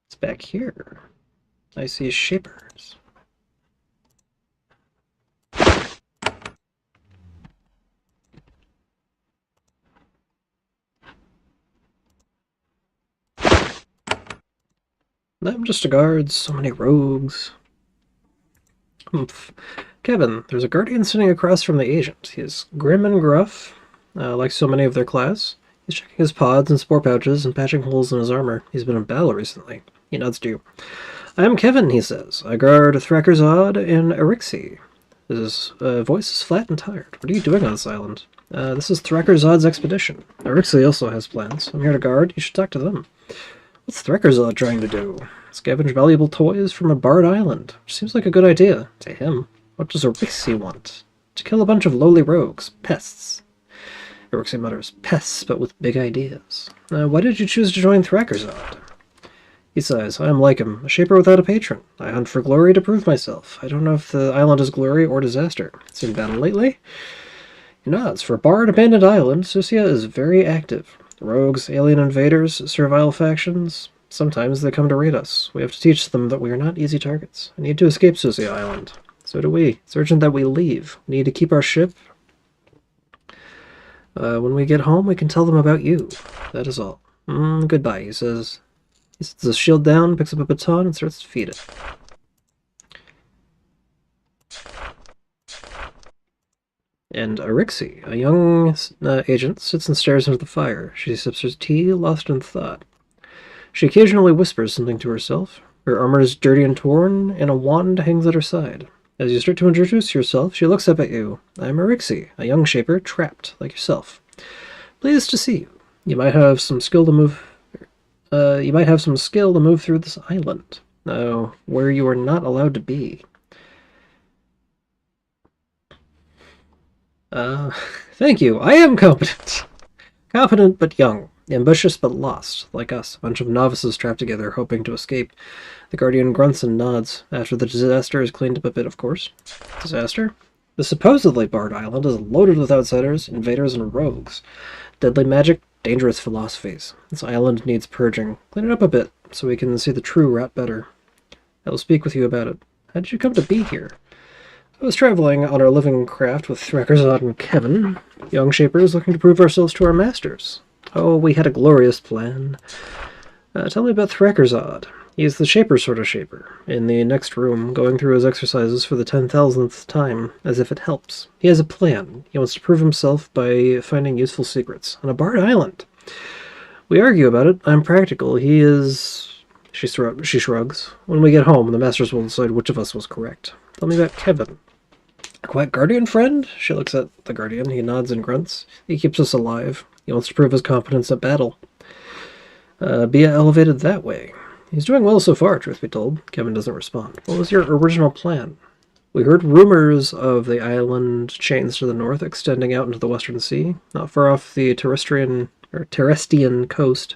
It's back here. I see Shapers. I'm just a guard. So many rogues. Humph. Kevin, there's a guardian sitting across from the agent. He is grim and gruff, like so many of their class. He's checking his pods and spore pouches and patching holes in his armor. He's been in battle recently. He nods to you. I am Kevin, he says. I guard Thrakkerzod and Erixi. His voice is flat and tired. What are you doing on this island? This is Thrakkerzod's expedition. Erixi also has plans. I'm here to guard. You should talk to them. What's Thrakkerzod trying to do? Scavenge valuable toys from a barred island. Which seems like a good idea to him. What does Erixi want? To kill a bunch of lowly rogues. Pests. Erixi mutters, pests, but with big ideas. Why did you choose to join Thrakkerzod? He sighs. I am like him, a shaper without a patron. I hunt for glory to prove myself. I don't know if the island is glory or disaster. Seen battle lately? He nods. For a barred, abandoned island, Susia is very active. Rogues, alien invaders, servile factions. Sometimes they come to raid us. We have to teach them that we are not easy targets. I need to escape Susia Island. So do we. It's urgent that we leave. We need to keep our ship. When we get home, we can tell them about you. That is all. Goodbye, he says. He sets his shield down, picks up a baton, and starts to feed it. And Arixie, a young agent, sits and stares into the fire. She sips her tea, lost in thought. She occasionally whispers something to herself. Her armor is dirty and torn, and a wand hangs at her side. As you start to introduce yourself, she looks up at you. I am Arixie, a young shaper, trapped, like yourself. Pleased to see you. You might have some skill to move through this island, where you are not allowed to be. Thank you. I am competent. Competent but young. Ambitious but lost, like us. A bunch of novices trapped together, hoping to escape. The Guardian grunts and nods. After the disaster is cleaned up a bit, of course. Disaster? The supposedly barred island is loaded with outsiders, invaders, and rogues. Deadly magic, dangerous philosophies. This island needs purging. Clean it up a bit, so we can see the true rat better. I will speak with you about it. How did you come to be here? I was traveling on our living craft with Thrakkerzad and Kevin, young shapers looking to prove ourselves to our masters. Oh, we had a glorious plan. Tell me about Thrakkerzad. He is the shaper sort of shaper, in the next room, going through his exercises for the 10,000th time, as if it helps. He has a plan. He wants to prove himself by finding useful secrets on a barred island. We argue about it. I'm practical. He is... She shrugs. When we get home, the masters will decide which of us was correct. Tell me about Kevin. A quiet guardian friend? She looks at the guardian. He nods and grunts. He keeps us alive. He wants to prove his competence at battle. Be elevated that way. He's doing well so far, truth be told. Kevin doesn't respond. What was your original plan? We heard rumors of the island chains to the north extending out into the western sea, not far off the Terrestrian coast.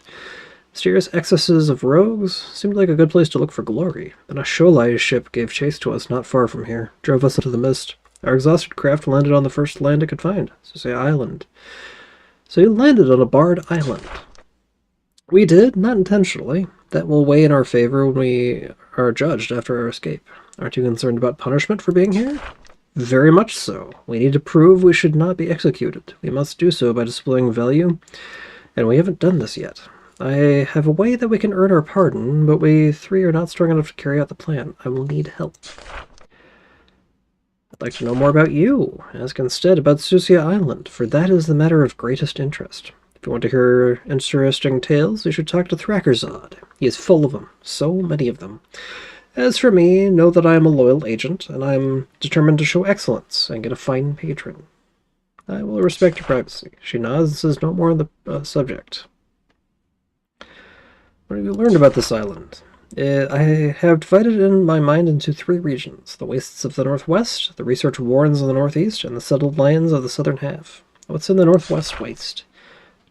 Mysterious excesses of rogues seemed like a good place to look for glory. Then a Sholai ship gave chase to us not far from here, drove us into the mist. Our exhausted craft landed on the first land it could find, Susei Island. So you landed on a barred island. We did, not intentionally. That will weigh in our favor when we are judged after our escape. Aren't you concerned about punishment for being here? Very much so. We need to prove we should not be executed. We must do so by displaying value, and we haven't done this yet. I have a way that we can earn our pardon, but we three are not strong enough to carry out the plan. I will need help. I'd like to know more about you. Ask instead about Susia Island, for that is the matter of greatest interest. If you want to hear interesting tales, you should talk to Thrakkerzad. He is full of them, so many of them. As for me, know that I am a loyal agent, and I am determined to show excellence and get a fine patron. I will respect your privacy. She nods and says no more on the subject. What have you learned about this island? I have divided in my mind into 3 regions. The wastes of the northwest, the research warrens of the northeast, and the settled lands of the southern half. What's in the northwest waste?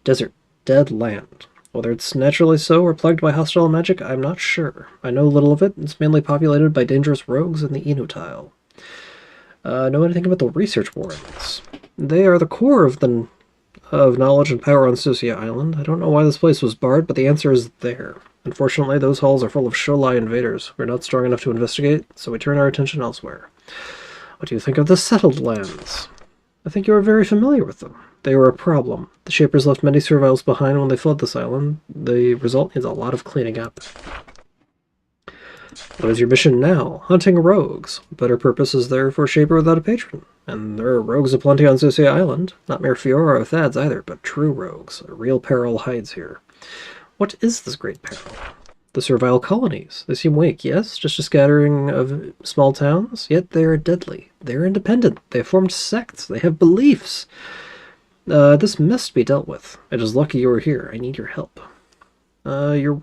Desert. Dead land. Whether it's naturally so or plagued by hostile magic, I'm not sure. I know little of it. It's mainly populated by dangerous rogues in the Inutile. Know anything about the research warrens? They are the core of knowledge and power on Susia Island. I don't know why this place was barred, but the answer is there. Unfortunately, those halls are full of Sholai invaders. We're not strong enough to investigate, so we turn our attention elsewhere. What do you think of the settled lands? I think you are very familiar with them. They were a problem. The Shapers left many serviles behind when they fled this island. The result is a lot of cleaning up. What is your mission now? Hunting rogues. What better purpose is there for a Shaper without a patron? And there are rogues aplenty on Susia Island. Not mere Fiora or Thads either, but true rogues. A real peril hides here. What is this great peril? The servile colonies. They seem weak, yes? Just a scattering of small towns? Yet they are deadly. They are independent. They have formed sects. They have beliefs. This must be dealt with. It is lucky you are here. I need your help. You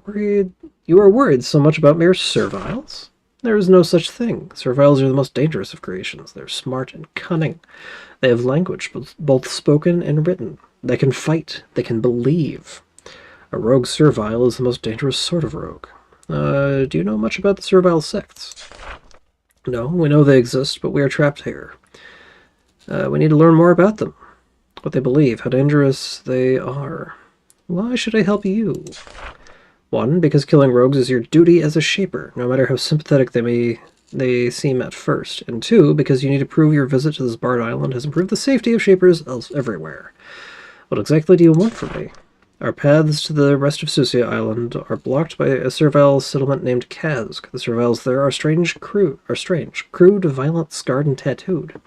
are worried so much about mere serviles? There is no such thing. Serviles are the most dangerous of creations. They're smart and cunning. They have language, both spoken and written. They can fight. They can believe. A rogue servile is the most dangerous sort of rogue. Do you know much about the servile sects? No, we know they exist, but we are trapped here. We need to learn more about them. What they believe, how dangerous they are. Why should I help you? 1, because killing rogues is your duty as a Shaper, no matter how sympathetic they seem at first. And 2, because you need to prove your visit to this barred island has improved the safety of Shapers everywhere. What exactly do you want from me? Our paths to the rest of Susia Island are blocked by a servile settlement named Kazg. The serviles there are crude, violent, scarred, and tattooed.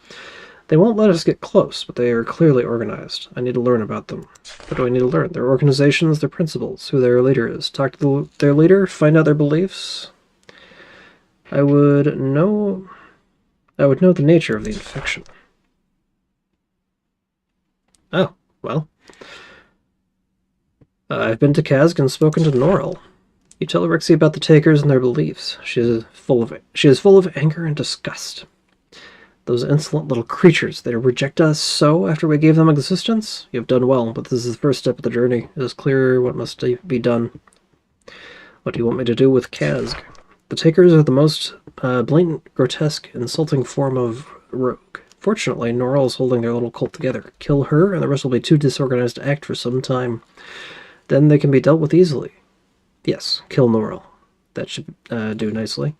They won't let us get close, but they are clearly organized. I need to learn about them. What do I need to learn? Their organizations, their principles, who their leader is. Talk to their leader, find out their beliefs. I would know the nature of the infection. Oh, well. I've been to Kazg and spoken to Norrell. You tell Rixie about the Takers and their beliefs. She is full of anger and disgust. Those insolent little creatures, they reject us so after we gave them existence? You have done well, but this is the first step of the journey. It is clear what must be done. What do you want me to do with Kazg? The Takers are the most blatant, grotesque, insulting form of rogue. Fortunately, Norrell is holding their little cult together. Kill her, and the rest will be too disorganized to act for some time. Then they can be dealt with easily. Yes, kill Norrell. That should do nicely.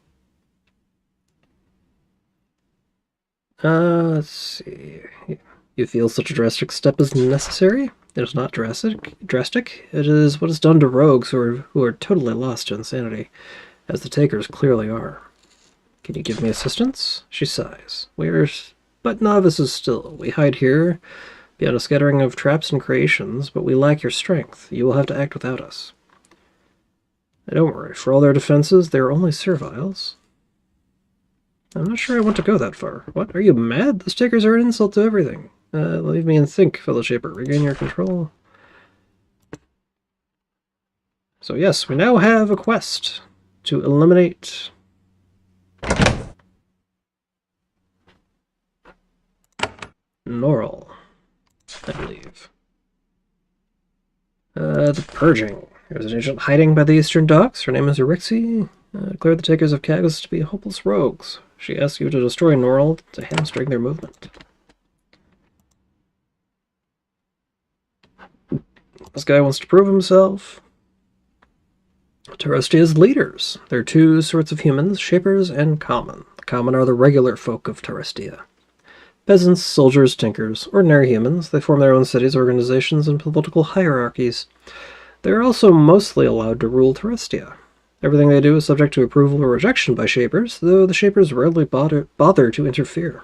Let's see. You feel such a drastic step is necessary? It is not drastic. It is what is done to rogues who are totally lost to insanity, as the Takers clearly are. Can you give me assistance? She sighs. We are but novices still. We hide here, beyond a scattering of traps and creations, but we lack your strength. You will have to act without us. Don't worry. For all their defenses, they are only serviles. I'm not sure I want to go that far. What? Are you mad? The Takers are an insult to everything. Leave me in think, fellow Shaper. Regain your control. So yes, we now have a quest to eliminate Norrell, I believe. The Purging. There's an agent hiding by the eastern docks. Her name is Rixie. Declared the Takers of Kazg to be hopeless rogues. She asks you to destroy Norrell to hamstring their movement. This guy wants to prove himself. Terrestia's leaders. There are 2 sorts of humans, Shapers and Common. The Common are the regular folk of Terrestia. Peasants, soldiers, tinkers, ordinary humans. They form their own cities, organizations, and political hierarchies. They are also mostly allowed to rule Terrestia. Everything they do is subject to approval or rejection by Shapers, though the Shapers rarely bother to interfere.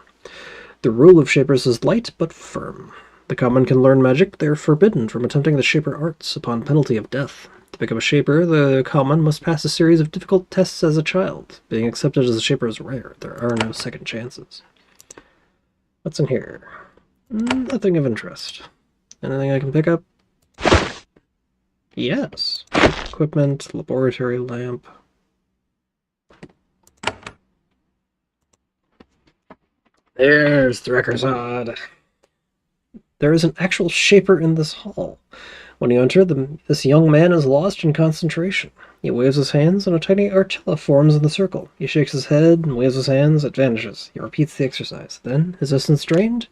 The rule of Shapers is light but firm. The Common can learn magic, but they are forbidden from attempting the Shaper arts upon penalty of death. To become a Shaper, the Common must pass a series of difficult tests as a child. Being accepted as a Shaper is rare. There are no second chances. What's in here? Nothing of interest. Anything I can pick up? Yes. Equipment, laboratory lamp. There's the Thahd. There is an actual Shaper in this hall. When you enter, this young man is lost in concentration. He waves his hands, and a tiny artilla forms in the circle. He shakes his head and waves his hands. It vanishes. He repeats the exercise. Then, his essence drained,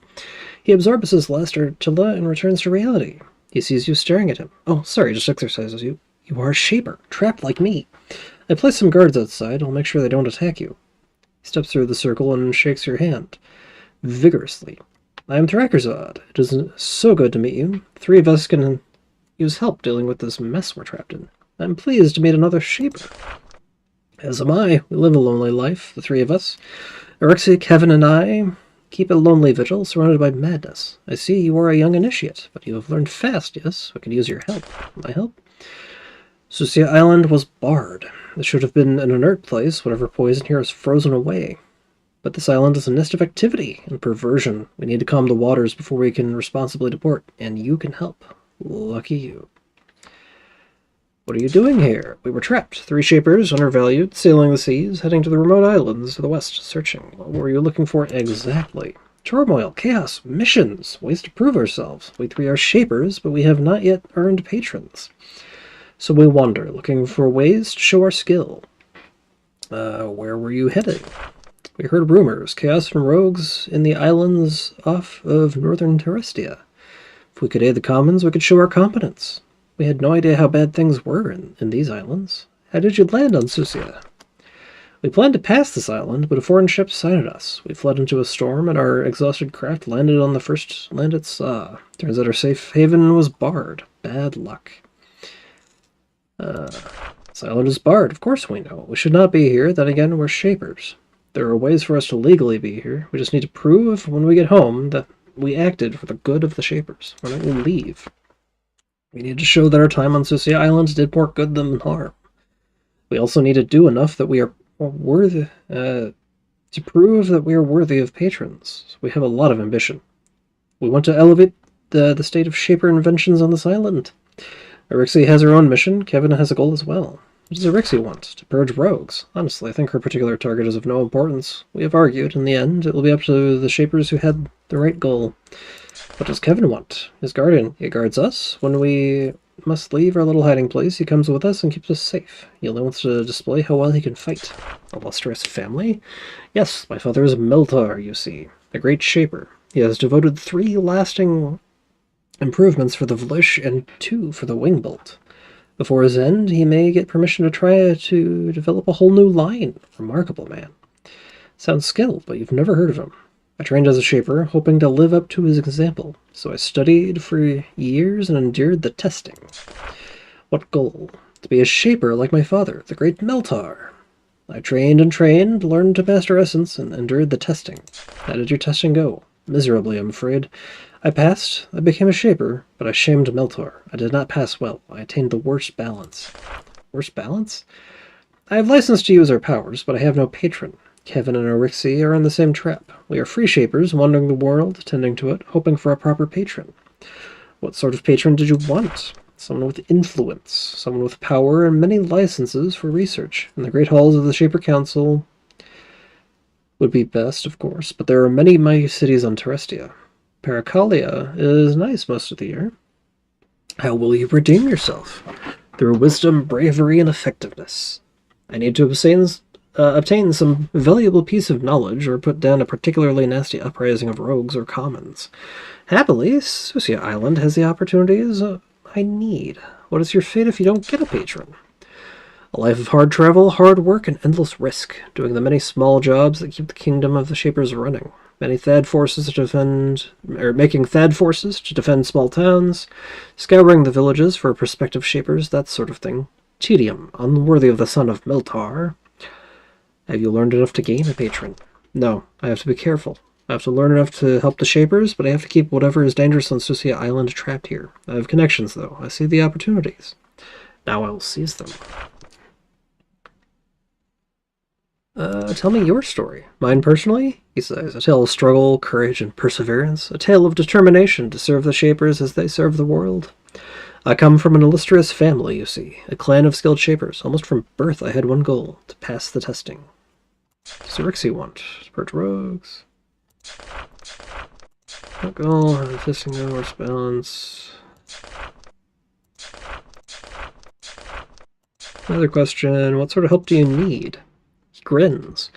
he absorbs his last artilla and returns to reality. He sees you staring at him. Oh, sorry, just exercises you. You are a Shaper, trapped like me. I place some guards outside. I'll make sure they don't attack you. He steps through the circle and shakes your hand vigorously. I am Thahd. It is so good to meet you. 3 of us can use help dealing with this mess we're trapped in. I'm pleased to meet another Shaper. As am I. We live a lonely life, the 3 of us. Rixie, Kevin, and I keep a lonely vigil, surrounded by madness. I see you are a young initiate, but you have learned fast, yes? We could use your help. My help? Susia Island was barred. It should have been an inert place. Whatever poison here is frozen away. But this island is a nest of activity and perversion. We need to calm the waters before we can responsibly deport, and you can help. Lucky you. What are you doing here? We were trapped. 3 Shapers, undervalued, sailing the seas, heading to the remote islands to the west, searching. What were you looking for exactly? Turmoil, chaos, missions, ways to prove ourselves. We 3 are Shapers, but we have not yet earned patrons. So we wander, looking for ways to show our skill. Where were you headed? We heard rumors, chaos and rogues in the islands off of northern Terrestia. If we could aid the commons, we could show our competence. We had no idea how bad things were in these islands. How did you land on Susia? We planned to pass this island, but a foreign ship sighted us. We fled into a storm, and our exhausted craft landed on the first land it saw. Turns out our safe haven was barred. Bad luck. This island is barred. Of course we know. We should not be here. Then again, we're Shapers. There are ways for us to legally be here. We just need to prove when we get home that we acted for the good of the Shapers. Why don't we leave? We need to show that our time on Susia Island did more good than harm. We also need to do enough that we are worthy to prove that we are worthy of patrons. We have a lot of ambition. We want to elevate the state of Shaper inventions on this island. Erixie has her own mission. Kevin has a goal as well. What does Erixie want? To purge rogues. Honestly, I think her particular target is of no importance. We have argued. In the end, it will be up to the Shapers who had the right goal. What does Kevin want? His guardian. He guards us. When we must leave our little hiding place, he comes with us and keeps us safe. He only wants to display how well he can fight. Illustrious family? Yes, my father is Meltar, you see. A great Shaper. He has devoted 3 lasting improvements for the Vlish and 2 for the Wingbolt. Before his end, he may get permission to try to develop a whole new line. Remarkable man. Sounds skilled, but you've never heard of him. I trained as a Shaper, hoping to live up to his example, so I studied for years and endured the testing. What goal? To be a Shaper like my father, the great Meltar. I trained and trained, learned to master essence, and endured the testing. How did your testing go? Miserably, I'm afraid. I passed, I became a Shaper, but I shamed Meltar. I did not pass well. I attained the worst balance. Worst balance? I have license to use our powers, but I have no patron. Kevin and Erixie are in the same trap. We are free Shapers, wandering the world, tending to it, hoping for a proper patron. What sort of patron did you want? Someone with influence, someone with power, and many licenses for research. In the great halls of the Shaper Council would be best, of course, but there are many mighty cities on Terrestia. Paracalia is nice most of the year. How will you redeem yourself? Through wisdom, bravery, and effectiveness. I need to obtain some valuable piece of knowledge or put down a particularly nasty uprising of rogues or commons. Happily, Susia Island has the opportunities I need. What is your fate if you don't get a patron? A life of hard travel, hard work, and endless risk, doing the many small jobs that keep the kingdom of the Shapers running. Making Thahd forces to defend small towns, scouring the villages for prospective Shapers, that sort of thing. Tedium, unworthy of the son of Meltar. Have you learned enough to gain a patron? No, I have to be careful. I have to learn enough to help the Shapers, but I have to keep whatever is dangerous on Susia Island trapped here. I have connections, though. I see the opportunities. Now I will seize them. Tell me your story. Mine personally? He says, a tale of struggle, courage, and perseverance. A tale of determination to serve the Shapers as they serve the world. I come from an illustrious family, you see. A clan of skilled Shapers. Almost from birth I had one goal, to pass the testing. What does Erixie want? To purge rogues. What goal? Testing no worse balance. Another question. What sort of help do you need? He grins.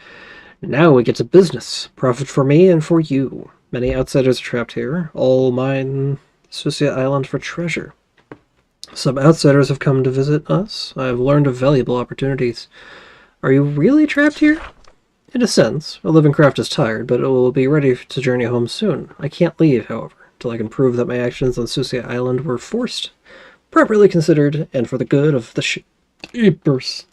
Now we get to business. Profit for me and for you. Many outsiders are trapped here. All mine Susia Island for treasure. Some outsiders have come to visit us. I have learned of valuable opportunities. Are you really trapped here? In a sense. Our living craft is tired, but it will be ready to journey home soon. I can't leave, however, till I can prove that my actions on Susia Island were forced, properly considered, and for the good of the Shapers.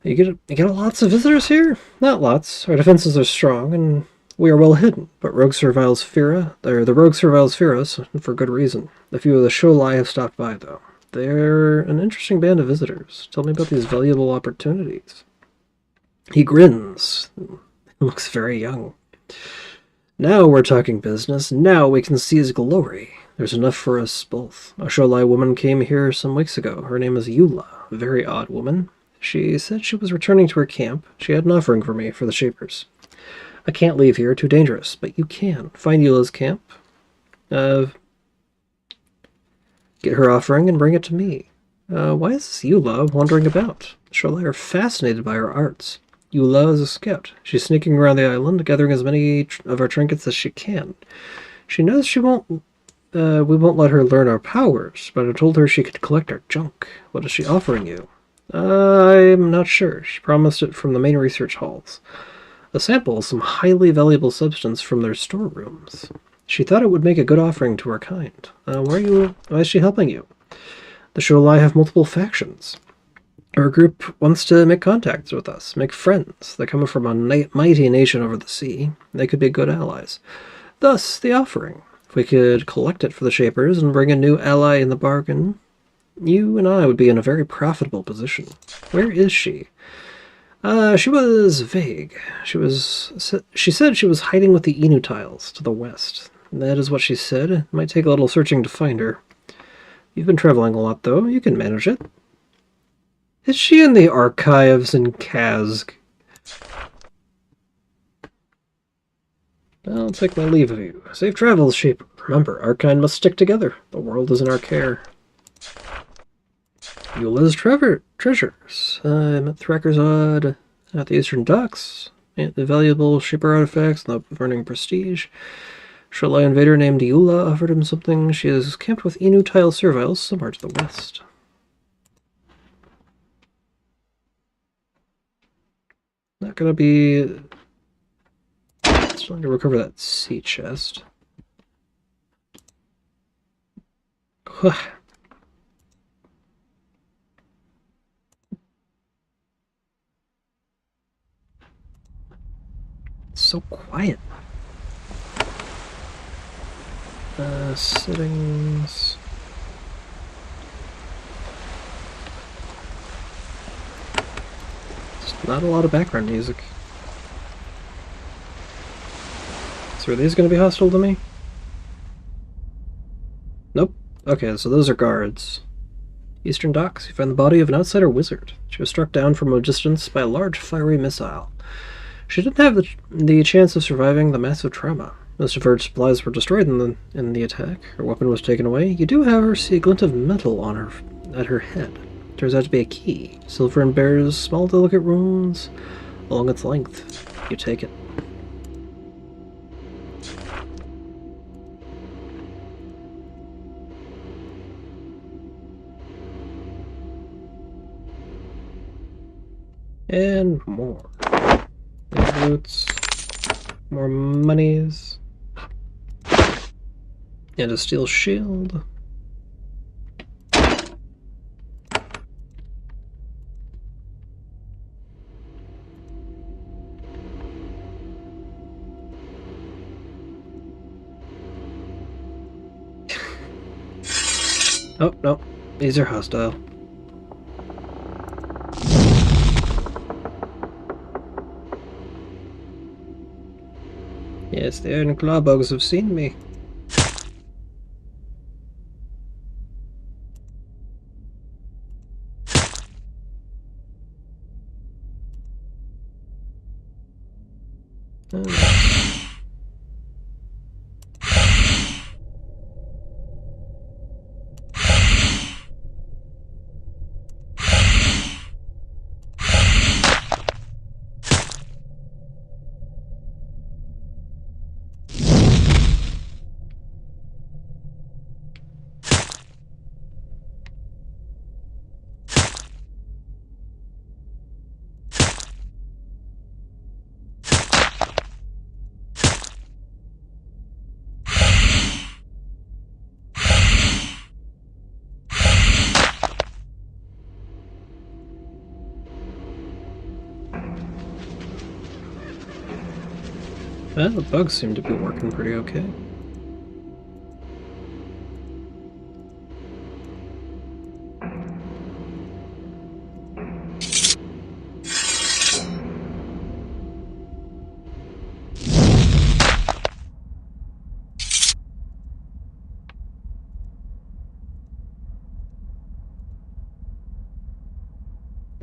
You get lots of visitors here? Not lots. Our defenses are strong, and we are well hidden, but the rogue serviles fear us, for good reason. A few of the Sholai have stopped by, though. They're an interesting band of visitors. Tell me about these valuable opportunities. He grins. Looks very young. Now we're talking business. Now we can seize glory. There's enough for us both. A Sholai woman came here some weeks ago. Her name is Eula. A very odd woman. She said she was returning to her camp. She had an offering for me for the Shapers. I can't leave here, too dangerous, but you can. Find Eula's camp. Get her offering and bring it to me. Why is this Eula wandering about? Shirley are fascinated by her arts. Eula is a scout. She's sneaking around the island, gathering as many of our trinkets as she can. She knows we won't let her learn our powers, but I told her she could collect our junk. What is she offering you? I'm not sure. She promised it from the main research halls. A sample of some highly valuable substance from their storerooms. She thought it would make a good offering to her kind. Why is she helping you? The Sholai have multiple factions. Our group wants to make contacts with us, make friends. They come from a mighty nation over the sea. They could be good allies. Thus, the offering. If we could collect it for the Shapers and bring a new ally in the bargain, you and I would be in a very profitable position. Where is she? She was vague. She said she was hiding with the Inu tiles to the west. That is what she said. It might take a little searching to find her. You've been traveling a lot, though. You can manage it. Is she in the archives in Kazg? I'll take my leave of you. Safe travels, Shaper. Remember, our kind must stick together. The world is in our care. Eula's treasures. I met Thrakkerzad at the Eastern Docks. The valuable Shaper artifacts and the burning prestige. Sholai invader named Eula offered him something. She is camped with Inu tile serviles somewhere to the west. Not gonna be... Still need to recover that sea chest. It's so quiet. Settings. Just not a lot of background music. So are these going to be hostile to me? Nope. Okay, so those are guards. Eastern Docks, you find the body of an outsider wizard. She was struck down from a distance by a large fiery missile. She didn't have the chance of surviving the massive trauma. Most of her supplies were destroyed in the attack. Her weapon was taken away. You do, however, see a glint of metal at her head. Turns out to be a key. Silver and bears small, delicate runes along its length. You take it. And more. More boots. More monies. And a steel shield. Oh, no. These are hostile. Yes, the iron claw bugs have seen me. Well, the bugs seem to be working pretty okay.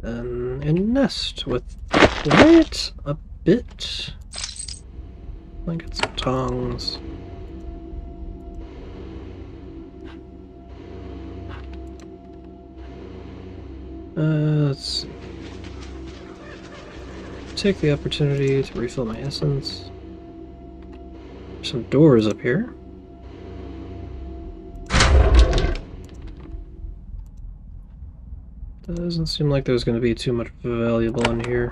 Then a nest with quite a bit. I'll get some tongs. Let's see. Take the opportunity to refill my essence. There's some doors up here. Doesn't seem like there's going to be too much valuable in here.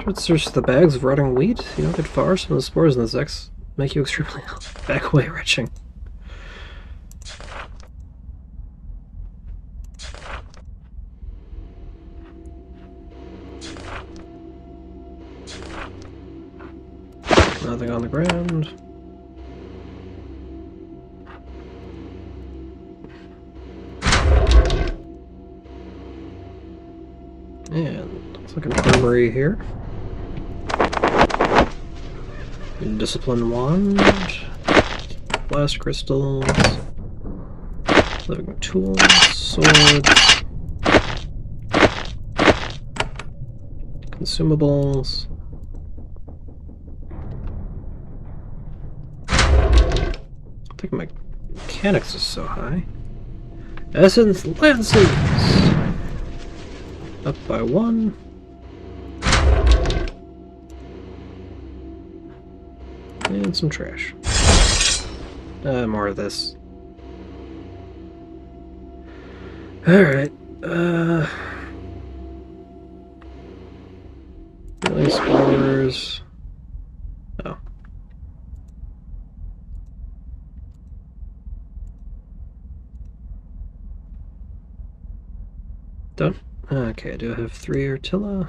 Let's search the bags of rotting wheat. You don't get far. Some of the spores in the Zex make you extremely back away retching. Nothing on the ground. And looks like an armory here. Discipline wand, blast crystals, living tools, swords, consumables. I think my mechanics is so high. Essence lances! Up by 1. And some trash. More of this. Alright. Healing spores. Oh. Done? Okay, do I have 3 Artilla?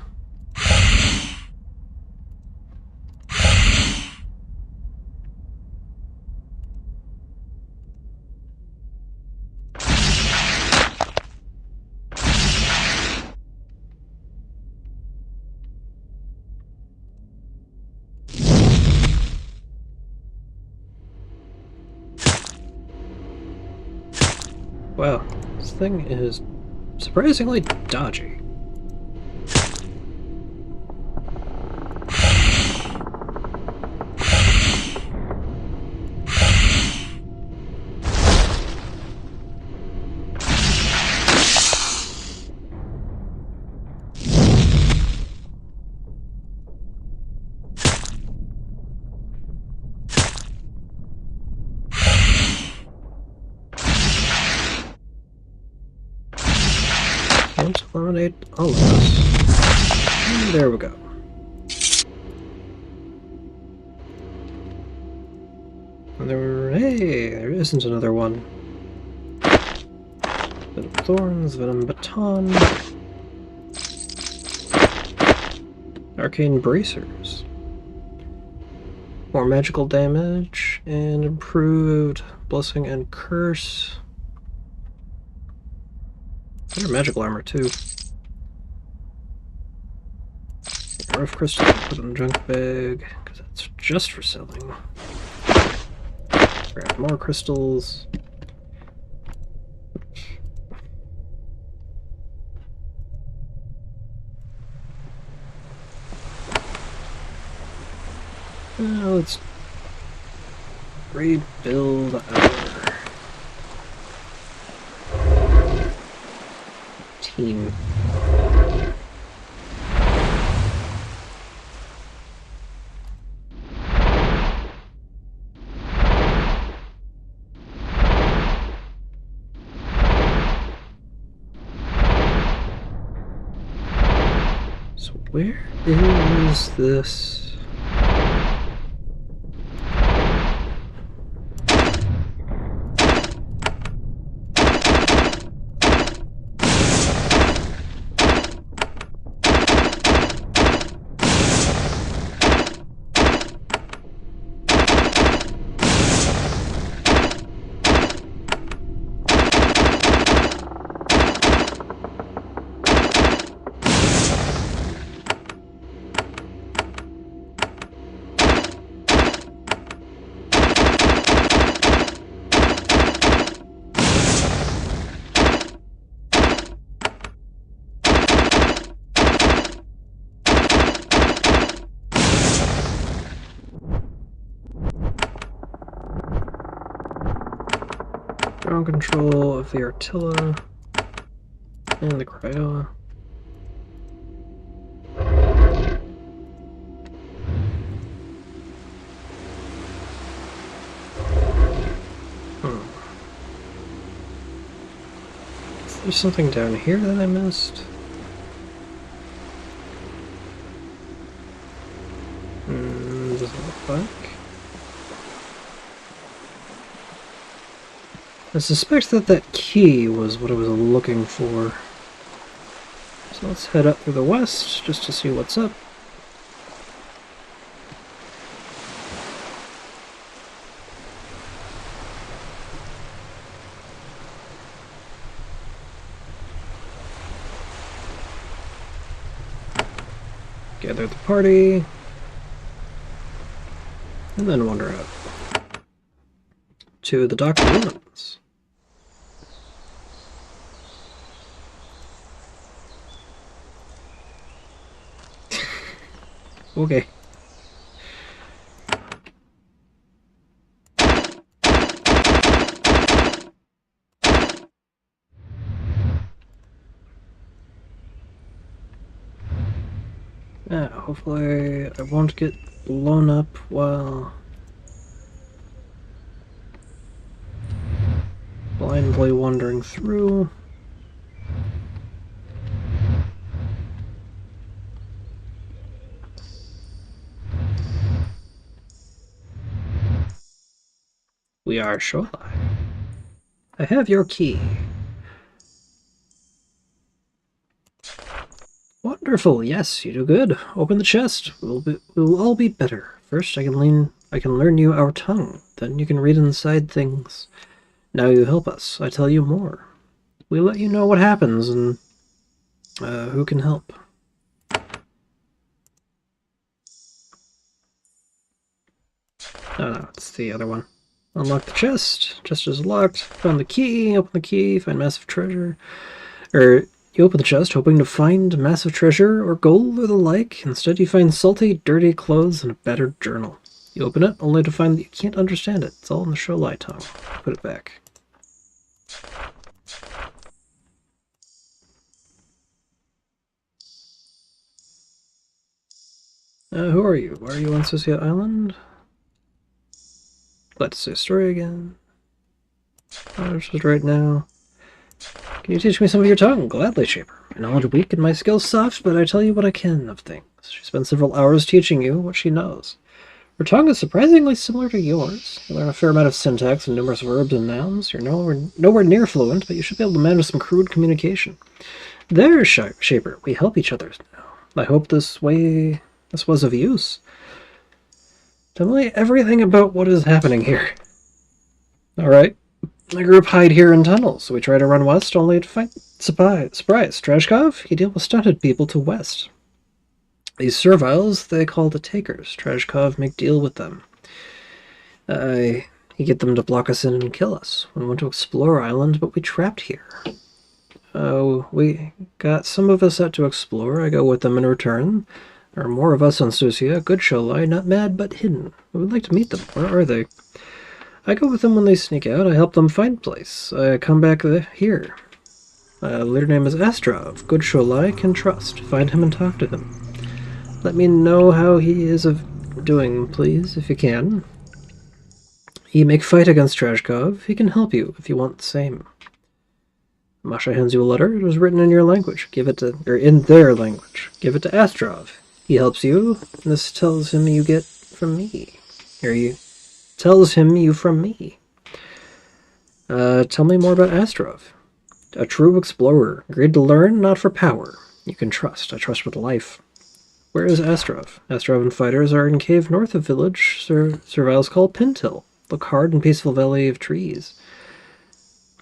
Wow, this thing is surprisingly dodgy. Can't eliminate all of us. And there we go. And there isn't another one. Venom Thorns, Venom Baton, Arcane Bracers. More magical damage, and improved Blessing and Curse. Better magical armor, too. Rough crystal, put in the junk bag, because that's just for selling. Grab more crystals. Let's rebuild our team. So where is this? Ground control of the Artilla. And the cryo. Is there something down here that I missed? Doesn't look like. I suspect that that key was what I was looking for. So let's head up through the west just to see what's up. Gather the party, and then wander out to the Doctor Ruins. Okay. Hopefully I won't get blown up while blindly wandering through. We are shoreline. I have your key. Wonderful, yes, you do good. Open the chest. We'll all be better. First, I can learn you our tongue. Then you can read inside things. Now you help us. I tell you more. We let you know what happens and who can help. No, it's the other one. Unlock the chest. Chest is locked. Found the key. Open the key. Find massive treasure. You open the chest hoping to find massive treasure or gold or the like. Instead, you find salty, dirty clothes and a battered journal. You open it only to find that you can't understand it. It's all in the Sholai tongue. Put it back. Who are you? Why are you on Susia Island? Glad to see a story again. Just right now. Can you teach me some of your tongue? Gladly, Shaper. My knowledge weak and my skills soft, but I tell you what I can of things. She spent several hours teaching you what she knows. Her tongue is surprisingly similar to yours. You learn a fair amount of syntax and numerous verbs and nouns. You're nowhere near fluent, but you should be able to manage some crude communication. There, Shaper, we help each other now. I hope this was of use. Tell me everything about what is happening here. Alright. My group hide here in tunnels, so we try to run west only to find surprise. Trashkov, he deal with stunted people to west. These serviles, they call the takers. Trashkov make deal with them. He get them to block us in and kill us. We want to explore island, but we trapped here. We got some of us out to explore. I go with them in return. There are more of us on Susia. Good Sholai, not mad, but hidden. We would like to meet them. Where are they? I go with them when they sneak out. I help them find place. I come back here. Leader name is Astrov. Good Sholai can trust. Find him and talk to him. Let me know how he is doing, please, if you can. He make fight against Trashkov. He can help you if you want the same. Masha hands you a letter. It was written in your language. In their language. Give it to Astrov. He helps you. This tells him you get from me. Tells him you from me. Tell me more about Astrov. A true explorer. Agreed to learn, not for power. You can trust. I trust with life. Where is Astrov? Astrov and fighters are in cave north of village. Serviles call Pintil. Look hard and peaceful valley of trees.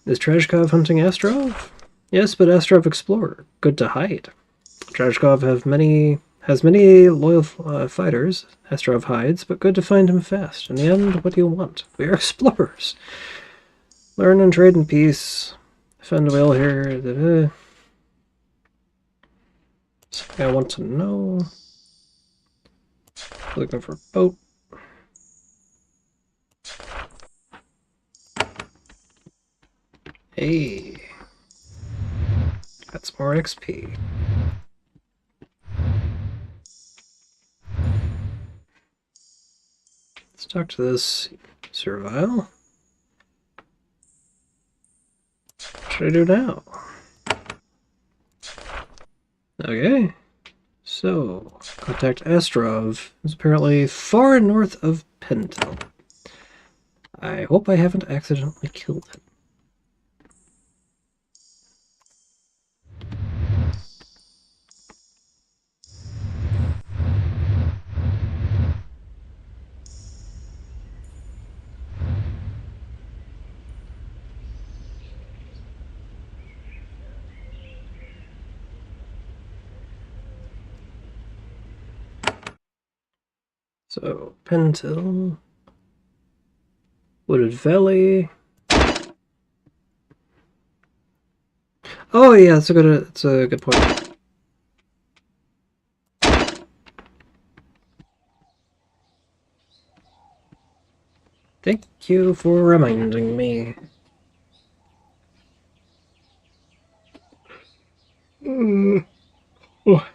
Is Trashkov hunting Astrov? Yes, but Astrov explorer. Good to hide. Trashkov has many loyal fighters. Astrov hides, but good to find him fast. In the end, what do you want? We are explorers. Learn and trade in peace. Defend well here. Something I want to know. Looking for a boat. Hey. That's more XP. Let's talk to this servile. What should I do now? Okay. So, contact Astrov, who's apparently far north of Pentel. I hope I haven't accidentally killed him. So, Pentel, Wooded Valley. Oh yeah, that's a good point. Thank you for reminding me. Oh.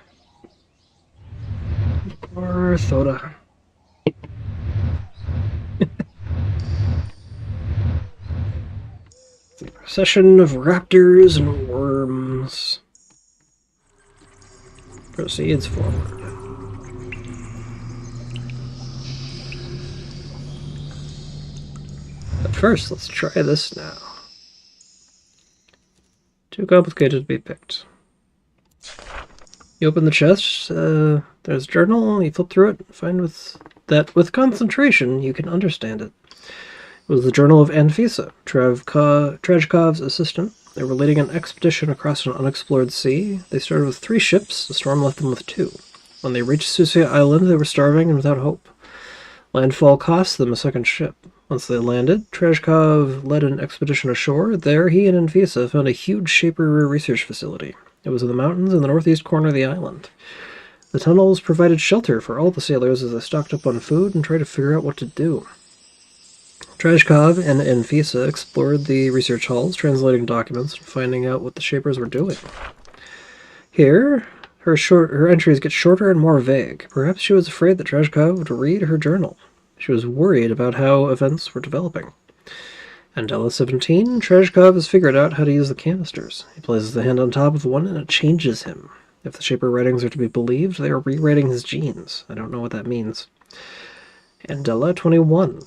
Or soda. Procession of raptors and worms proceeds forward. But first, let's try this now. Too complicated to be picked. You open the chest, there's a journal, you flip through it, and find that with concentration, you can understand it. It was the journal of Anfisa, Trajkov's assistant. They were leading an expedition across an unexplored sea. They started with 3 ships, the storm left them with 2. When they reached Susia Island, they were starving and without hope. Landfall cost them a 2nd ship. Once they landed, Trajkov led an expedition ashore. There, he and Anfisa found a huge Shaper research facility. It was in the mountains in the northeast corner of the island. The tunnels provided shelter for all the sailors as they stocked up on food and tried to figure out what to do. Trajkov and Anfisa explored the research halls, translating documents and finding out what the Shapers were doing. Here, her entries get shorter and more vague. Perhaps she was afraid that Trajkov would read her journal. She was worried about how events were developing. Andela 17, Trajkov has figured out how to use the canisters. He places the hand on top of one and it changes him. If the Shaper writings are to be believed, they are rewriting his genes. I don't know what that means. Andela 21.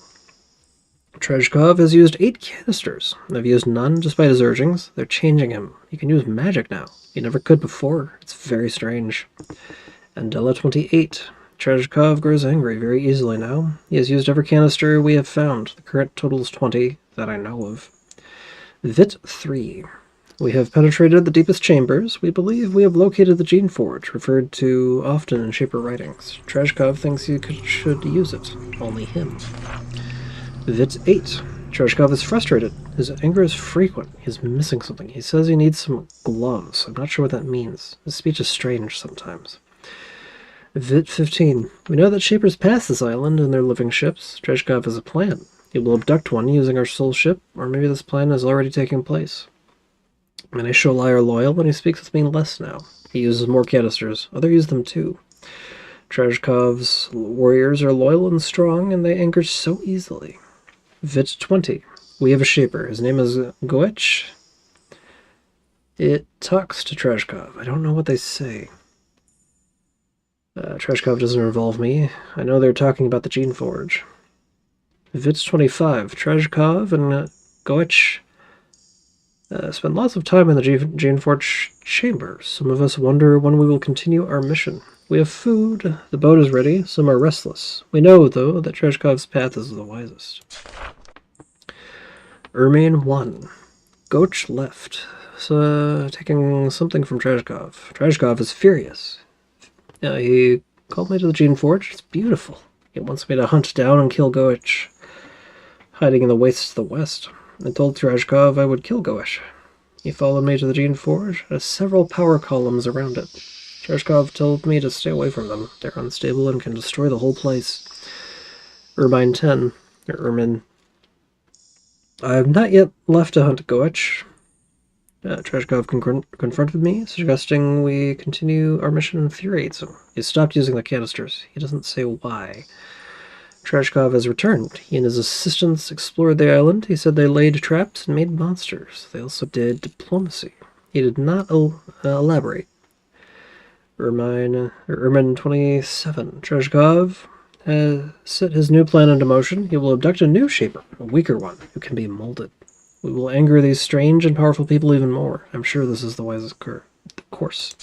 Trajkov has used 8 canisters. I've used none despite his urgings. They're changing him. He can use magic now. He never could before. It's very strange. Andela 28. Trajkov grows angry very easily now. He has used every canister we have found. The current total is 20 that I know of. Vit 3. We have penetrated the deepest chambers. We believe we have located the Geneforge, referred to often in Shaper writings. Trajkov thinks he should use it. Only him. Vit 8. Trajkov is frustrated. His anger is frequent. He's missing something. He says he needs some gloves. I'm not sure what that means. His speech is strange sometimes. Vit 15. We know that Shapers pass this island in their living ships. Trajkov has a plan. He will abduct one using our soul ship, or maybe this plan is already taking place. Many Sholai are loyal, but he speaks with me less now. He uses more canisters. Others use them too. Trajkov's warriors are loyal and strong, and they anger so easily. Vit 20. We have a Shaper. His name is Goetch. It talks to Trajkov. I don't know what they say. Trajkov doesn't involve me. I know they're talking about the Geneforge. Vit 25. Trajkov and Goetch spend lots of time in the Geneforge chamber. Some of us wonder when we will continue our mission. We have food. The boat is ready. Some are restless. We know, though, that Trajkov's path is the wisest. Ermain 1. Goetch left, taking something from Trajkov. Trajkov is furious. He called me to the Geneforge. It's beautiful. He wants me to hunt down and kill Goetch, hiding in the wastes of the west. I told Trajkov I would kill Goetch. He followed me to the Geneforge. It has several power columns around it. Trajkov told me to stay away from them. They're unstable and can destroy the whole place. Ermain 10. Or Ermin. I have not yet left to hunt Goetch. Treshkov confronted me, suggesting we continue our mission infuriates him. He stopped using the canisters. He doesn't say why. Treshkov has returned. He and his assistants explored the island. He said they laid traps and made monsters. They also did diplomacy. He did not elaborate. Ermine 27. Treshkov has set his new plan into motion. He will abduct a new Shaper, a weaker one, who can be molded. We will anger these strange and powerful people even more. I'm sure this is the wisest course.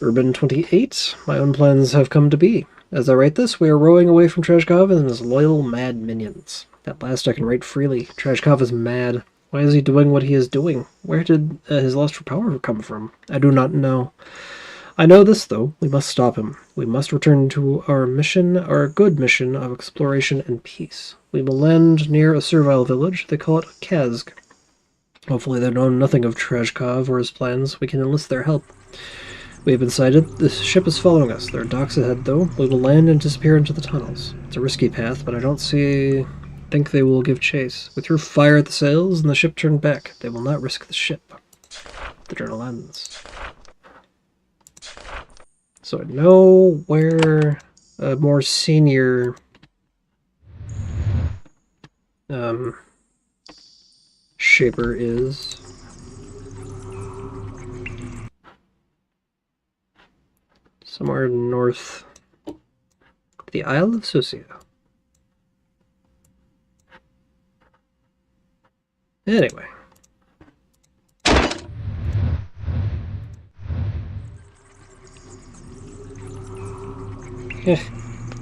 Urban 28. My own plans have come to be. As I write this, we are rowing away from Treshkov and his loyal mad minions. At last I can write freely. Treshkov is mad. Why is he doing what he is doing? Where did his lust for power come from? I do not know. I know this, though. We must stop him. We must return to our mission, our good mission of exploration and peace. We will land near a servile village. They call it Kazg. Hopefully they know nothing of Treshkov or his plans. We can enlist their help. We have been sighted. The ship is following us. There are docks ahead, though. We will land and disappear into the tunnels. It's a risky path, but I don't think they will give chase. We threw fire at the sails, and the ship turned back. They will not risk the ship. The journal ends. So I know where a more senior Shaper is. Somewhere north. The Isle of Susia. Anyway.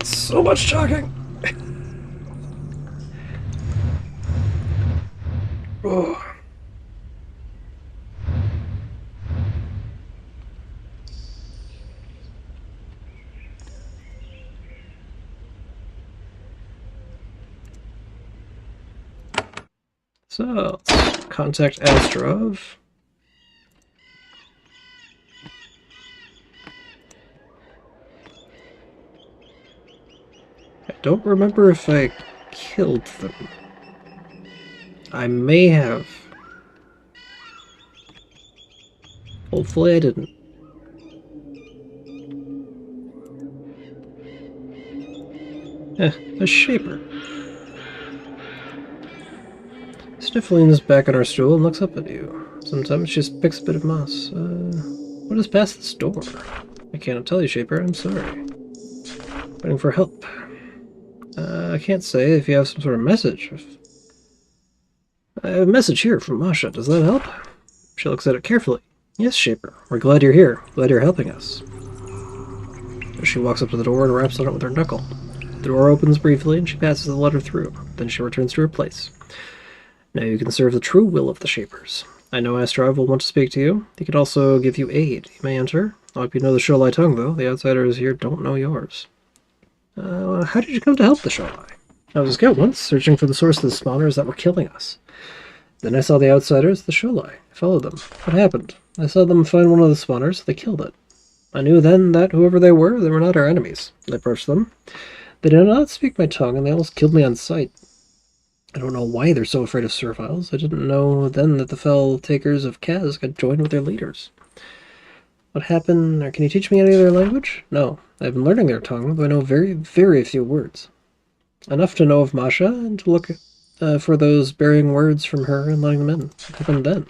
So much talking. Oh. So, let's contact Astrov. I don't remember if I killed them. I may have. Hopefully I didn't. A Shaper. Sniffling is back on our stool and looks up at you. Sometimes she just picks a bit of moss. What is past this door? I cannot tell you, Shaper. I'm sorry. Waiting for help. I can't say if you have some sort of message. I have a message here from Masha. Does that help? She looks at it carefully. Yes, Shaper. We're glad you're here. Glad you're helping us. She walks up to the door and raps on it with her knuckle. The door opens briefly and she passes the letter through. Then she returns to her place. Now you can serve the true will of the Shapers. I know Astrov will want to speak to you. He can also give you aid. You may enter. I hope you know the Sholai tongue, though. The outsiders here don't know yours. How did you come to help the Sholai? I was a scout once, searching for the source of the spawners that were killing us. Then I saw the outsiders, the Sholai. I followed them. What happened? I saw them find one of the spawners. They killed it. I knew then that whoever they were not our enemies. I approached them. They did not speak my tongue, and they almost killed me on sight. I don't know why they're so afraid of serviles. I didn't know then that the fell takers of Kaz had joined with their leaders. What happened, or can you teach me any of their language? No, I've been learning their tongue, though I know very, very few words. Enough to know of Masha, and to look for those bearing words from her and letting them in. What happened then?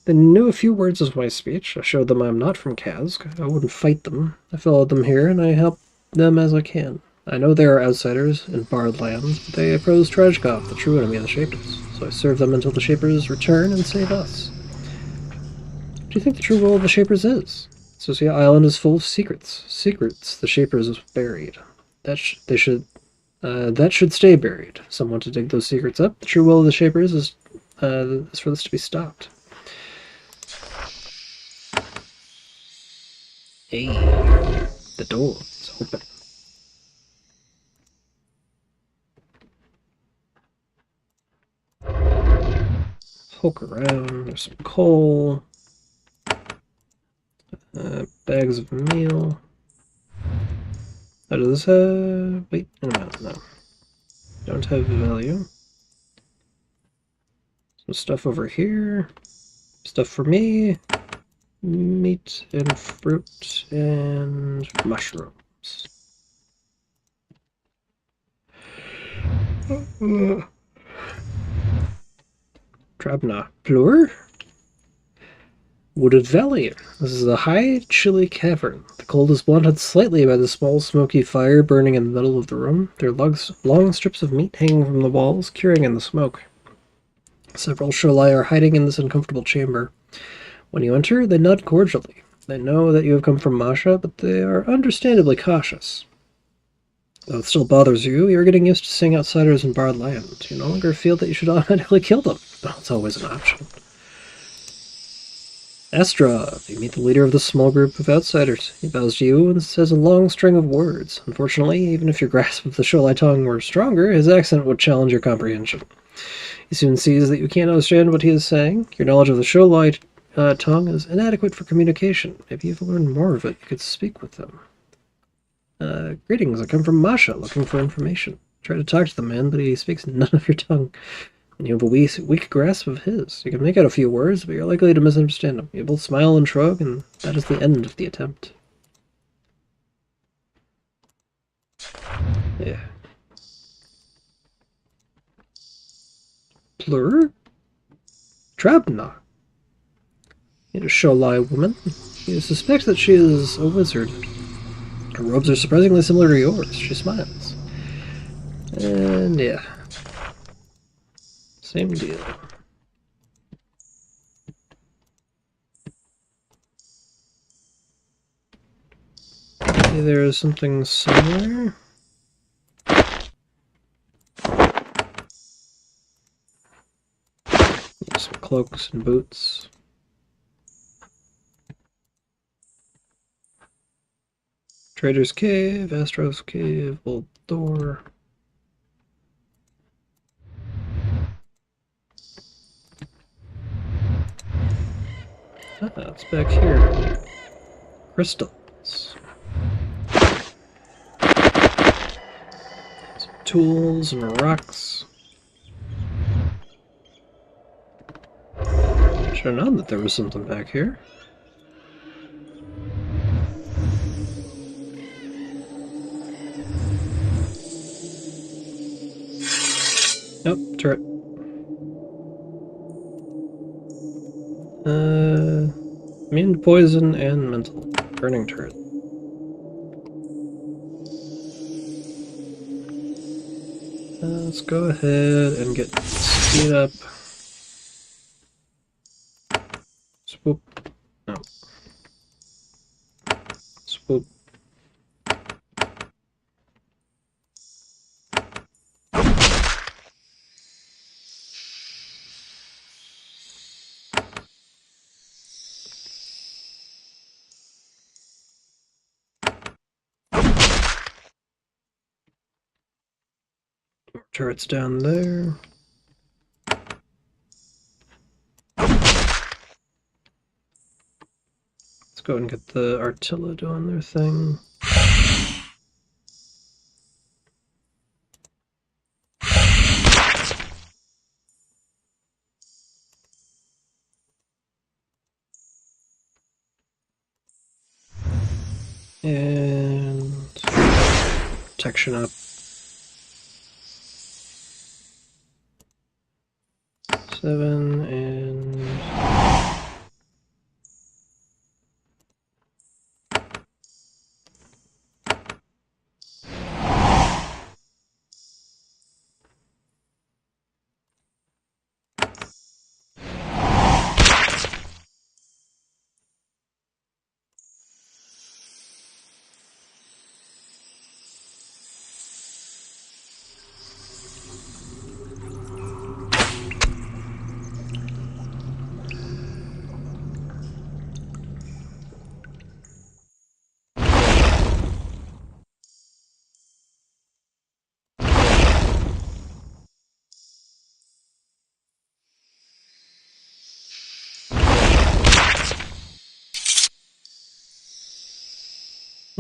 They knew a few words of my speech. I showed them I am not from Kaz. I wouldn't fight them. I followed them here, and I helped them as I can. I know there are outsiders in barred lands, but they oppose Treshkov, the true enemy of the Shapers. So I serve them until the Shapers return and save us. What do you think the true will of the Shapers is? Susia Island is full of secrets. Secrets the Shapers have buried. That should stay buried. Someone to dig those secrets up. The true will of the Shapers is for this to be stopped. Hey, the door is open. Poke around, there's some coal, bags of meal. Oh, does this wait, no. Don't have value. Some stuff over here. Stuff for me. Meat and fruit and mushrooms. Drabna. Plur? Wooded Valley. This is a high, chilly cavern. The cold is blunted slightly by the small, smoky fire burning in the middle of the room. There are long strips of meat hanging from the walls, curing in the smoke. Several Sholai are hiding in this uncomfortable chamber. When you enter, they nod cordially. They know that you have come from Masha, but they are understandably cautious. Though it still bothers you, you're getting used to seeing outsiders in barred land. You no longer feel that you should automatically kill them. Well, it's always an option. Astra, you meet the leader of this small group of outsiders. He bows to you and says a long string of words. Unfortunately, even if your grasp of the Sholai tongue were stronger, his accent would challenge your comprehension. He soon sees that you can't understand what he is saying. Your knowledge of the Sholai tongue is inadequate for communication. If you've learned more of it, you could speak with them. Greetings, I come from Masha, looking for information. Try to talk to the man, but he speaks none of your tongue. And you have a weak grasp of his. You can make out a few words, but you're likely to misunderstand him. You both smile and shrug, and that is the end of the attempt. Yeah. Plur? Drabna. It is Sholai woman. You suspect that she is a wizard. Her robes are surprisingly similar to yours. She smiles. And yeah. Same deal. Okay, there is something similar. Some cloaks and boots. Trader's Cave, Astro's Cave, Old Door. Ah, it's back here. Crystals. Some tools and rocks. Should have known that there was something back here. Nope, turret. Immune to poison and mental. Burning turret. Let's go ahead and get speed up. Swoop. No. Swoop. Turrets down there. Let's go and get the Artilla doing their thing. And protection up. 7 and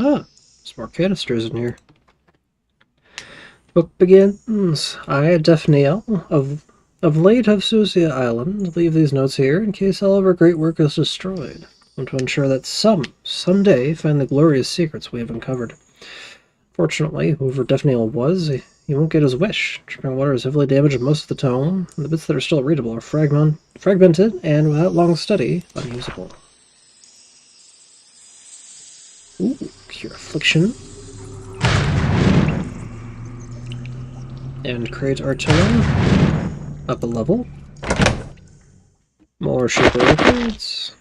ah, some more canisters in here. Book begins. I, Daphniel, of Of late have Susia Island. Leave these notes here in case all of our great work is destroyed, and to ensure that someday, find the glorious secrets we have uncovered. Fortunately, whoever Defniel was, he won't get his wish. Dripping water has heavily damaged most of the tome, and the bits that are still readable are fragmented and, without long study, unusable. Ooh, cure affliction. And create our tome. Up a level. More Shaper records.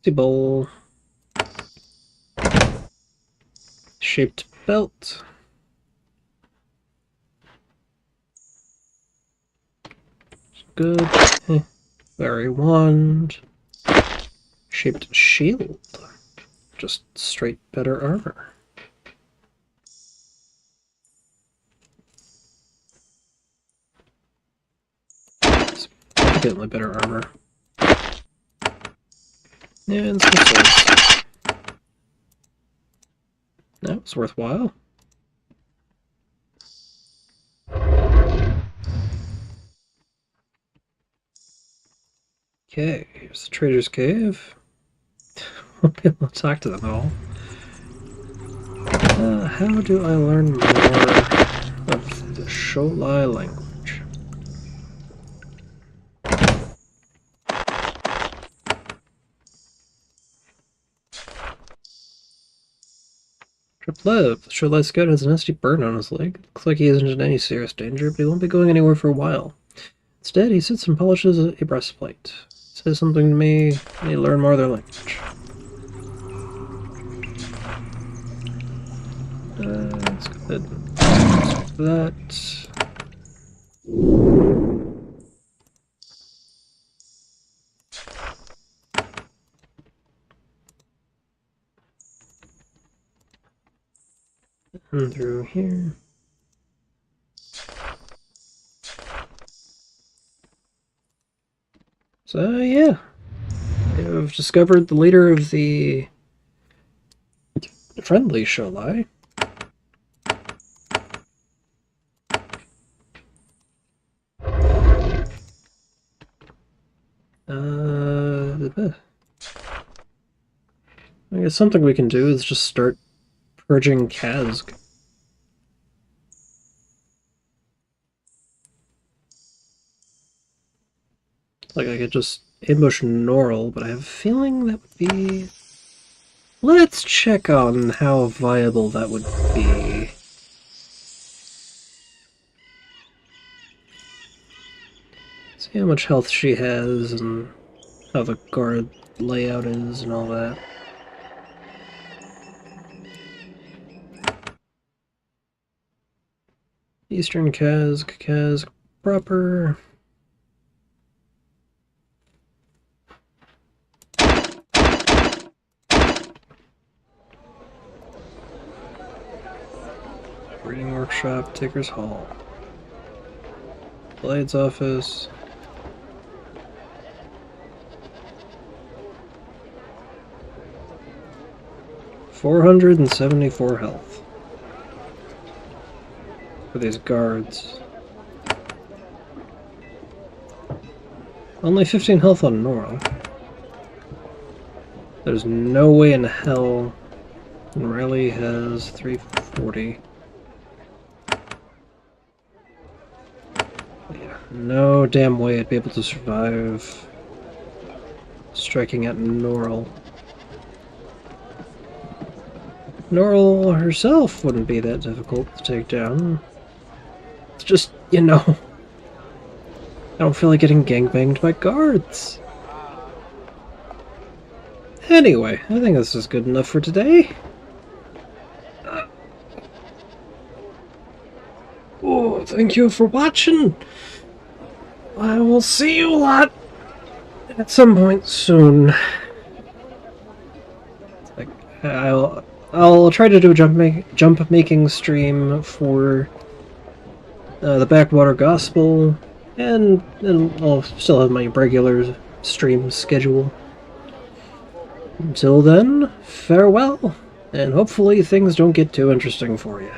The bowl. Shaped belt. Good. Fairy wand. Shaped shield. Just straight better armor. Significantly better armor. And some swords. That was worthwhile. Okay, here's the Trader's Cave. Won't be able to talk to them all. How do I learn more of the Sholai language? Triplev, the Sholai scout has a nasty burn on his leg. Looks like he isn't in any serious danger, but he won't be going anywhere for a while. Instead, he sits and polishes a breastplate. Says something to me, I need to learn more of their language. Let's go ahead and do that. And through here. So yeah, I've discovered the leader of the friendly Sholai. I guess something we can do is just start purging Kazg. Like, I could just ambush Norl, but I have a feeling that would be... Let's check on how viable that would be. See how much health she has, and how the guard layout is, and all that. Eastern Kazg proper... Reading workshop, Taker's Hall. Blade's office. $474 health. For these guards. Only 15 health on Norl. There's no way in hell Riley has 340. Yeah, no damn way I'd be able to survive striking at Norl. Norl herself wouldn't be that difficult to take down. It's just, you know, I don't feel like getting gangbanged by guards. Anyway, I think this is good enough for today. Oh, thank you for watching. I will see you a lot at some point soon. Like, I'll try to do a jump making stream for the Backwater Gospel, and I'll still have my regular stream schedule. Until then, farewell, and hopefully things don't get too interesting for you.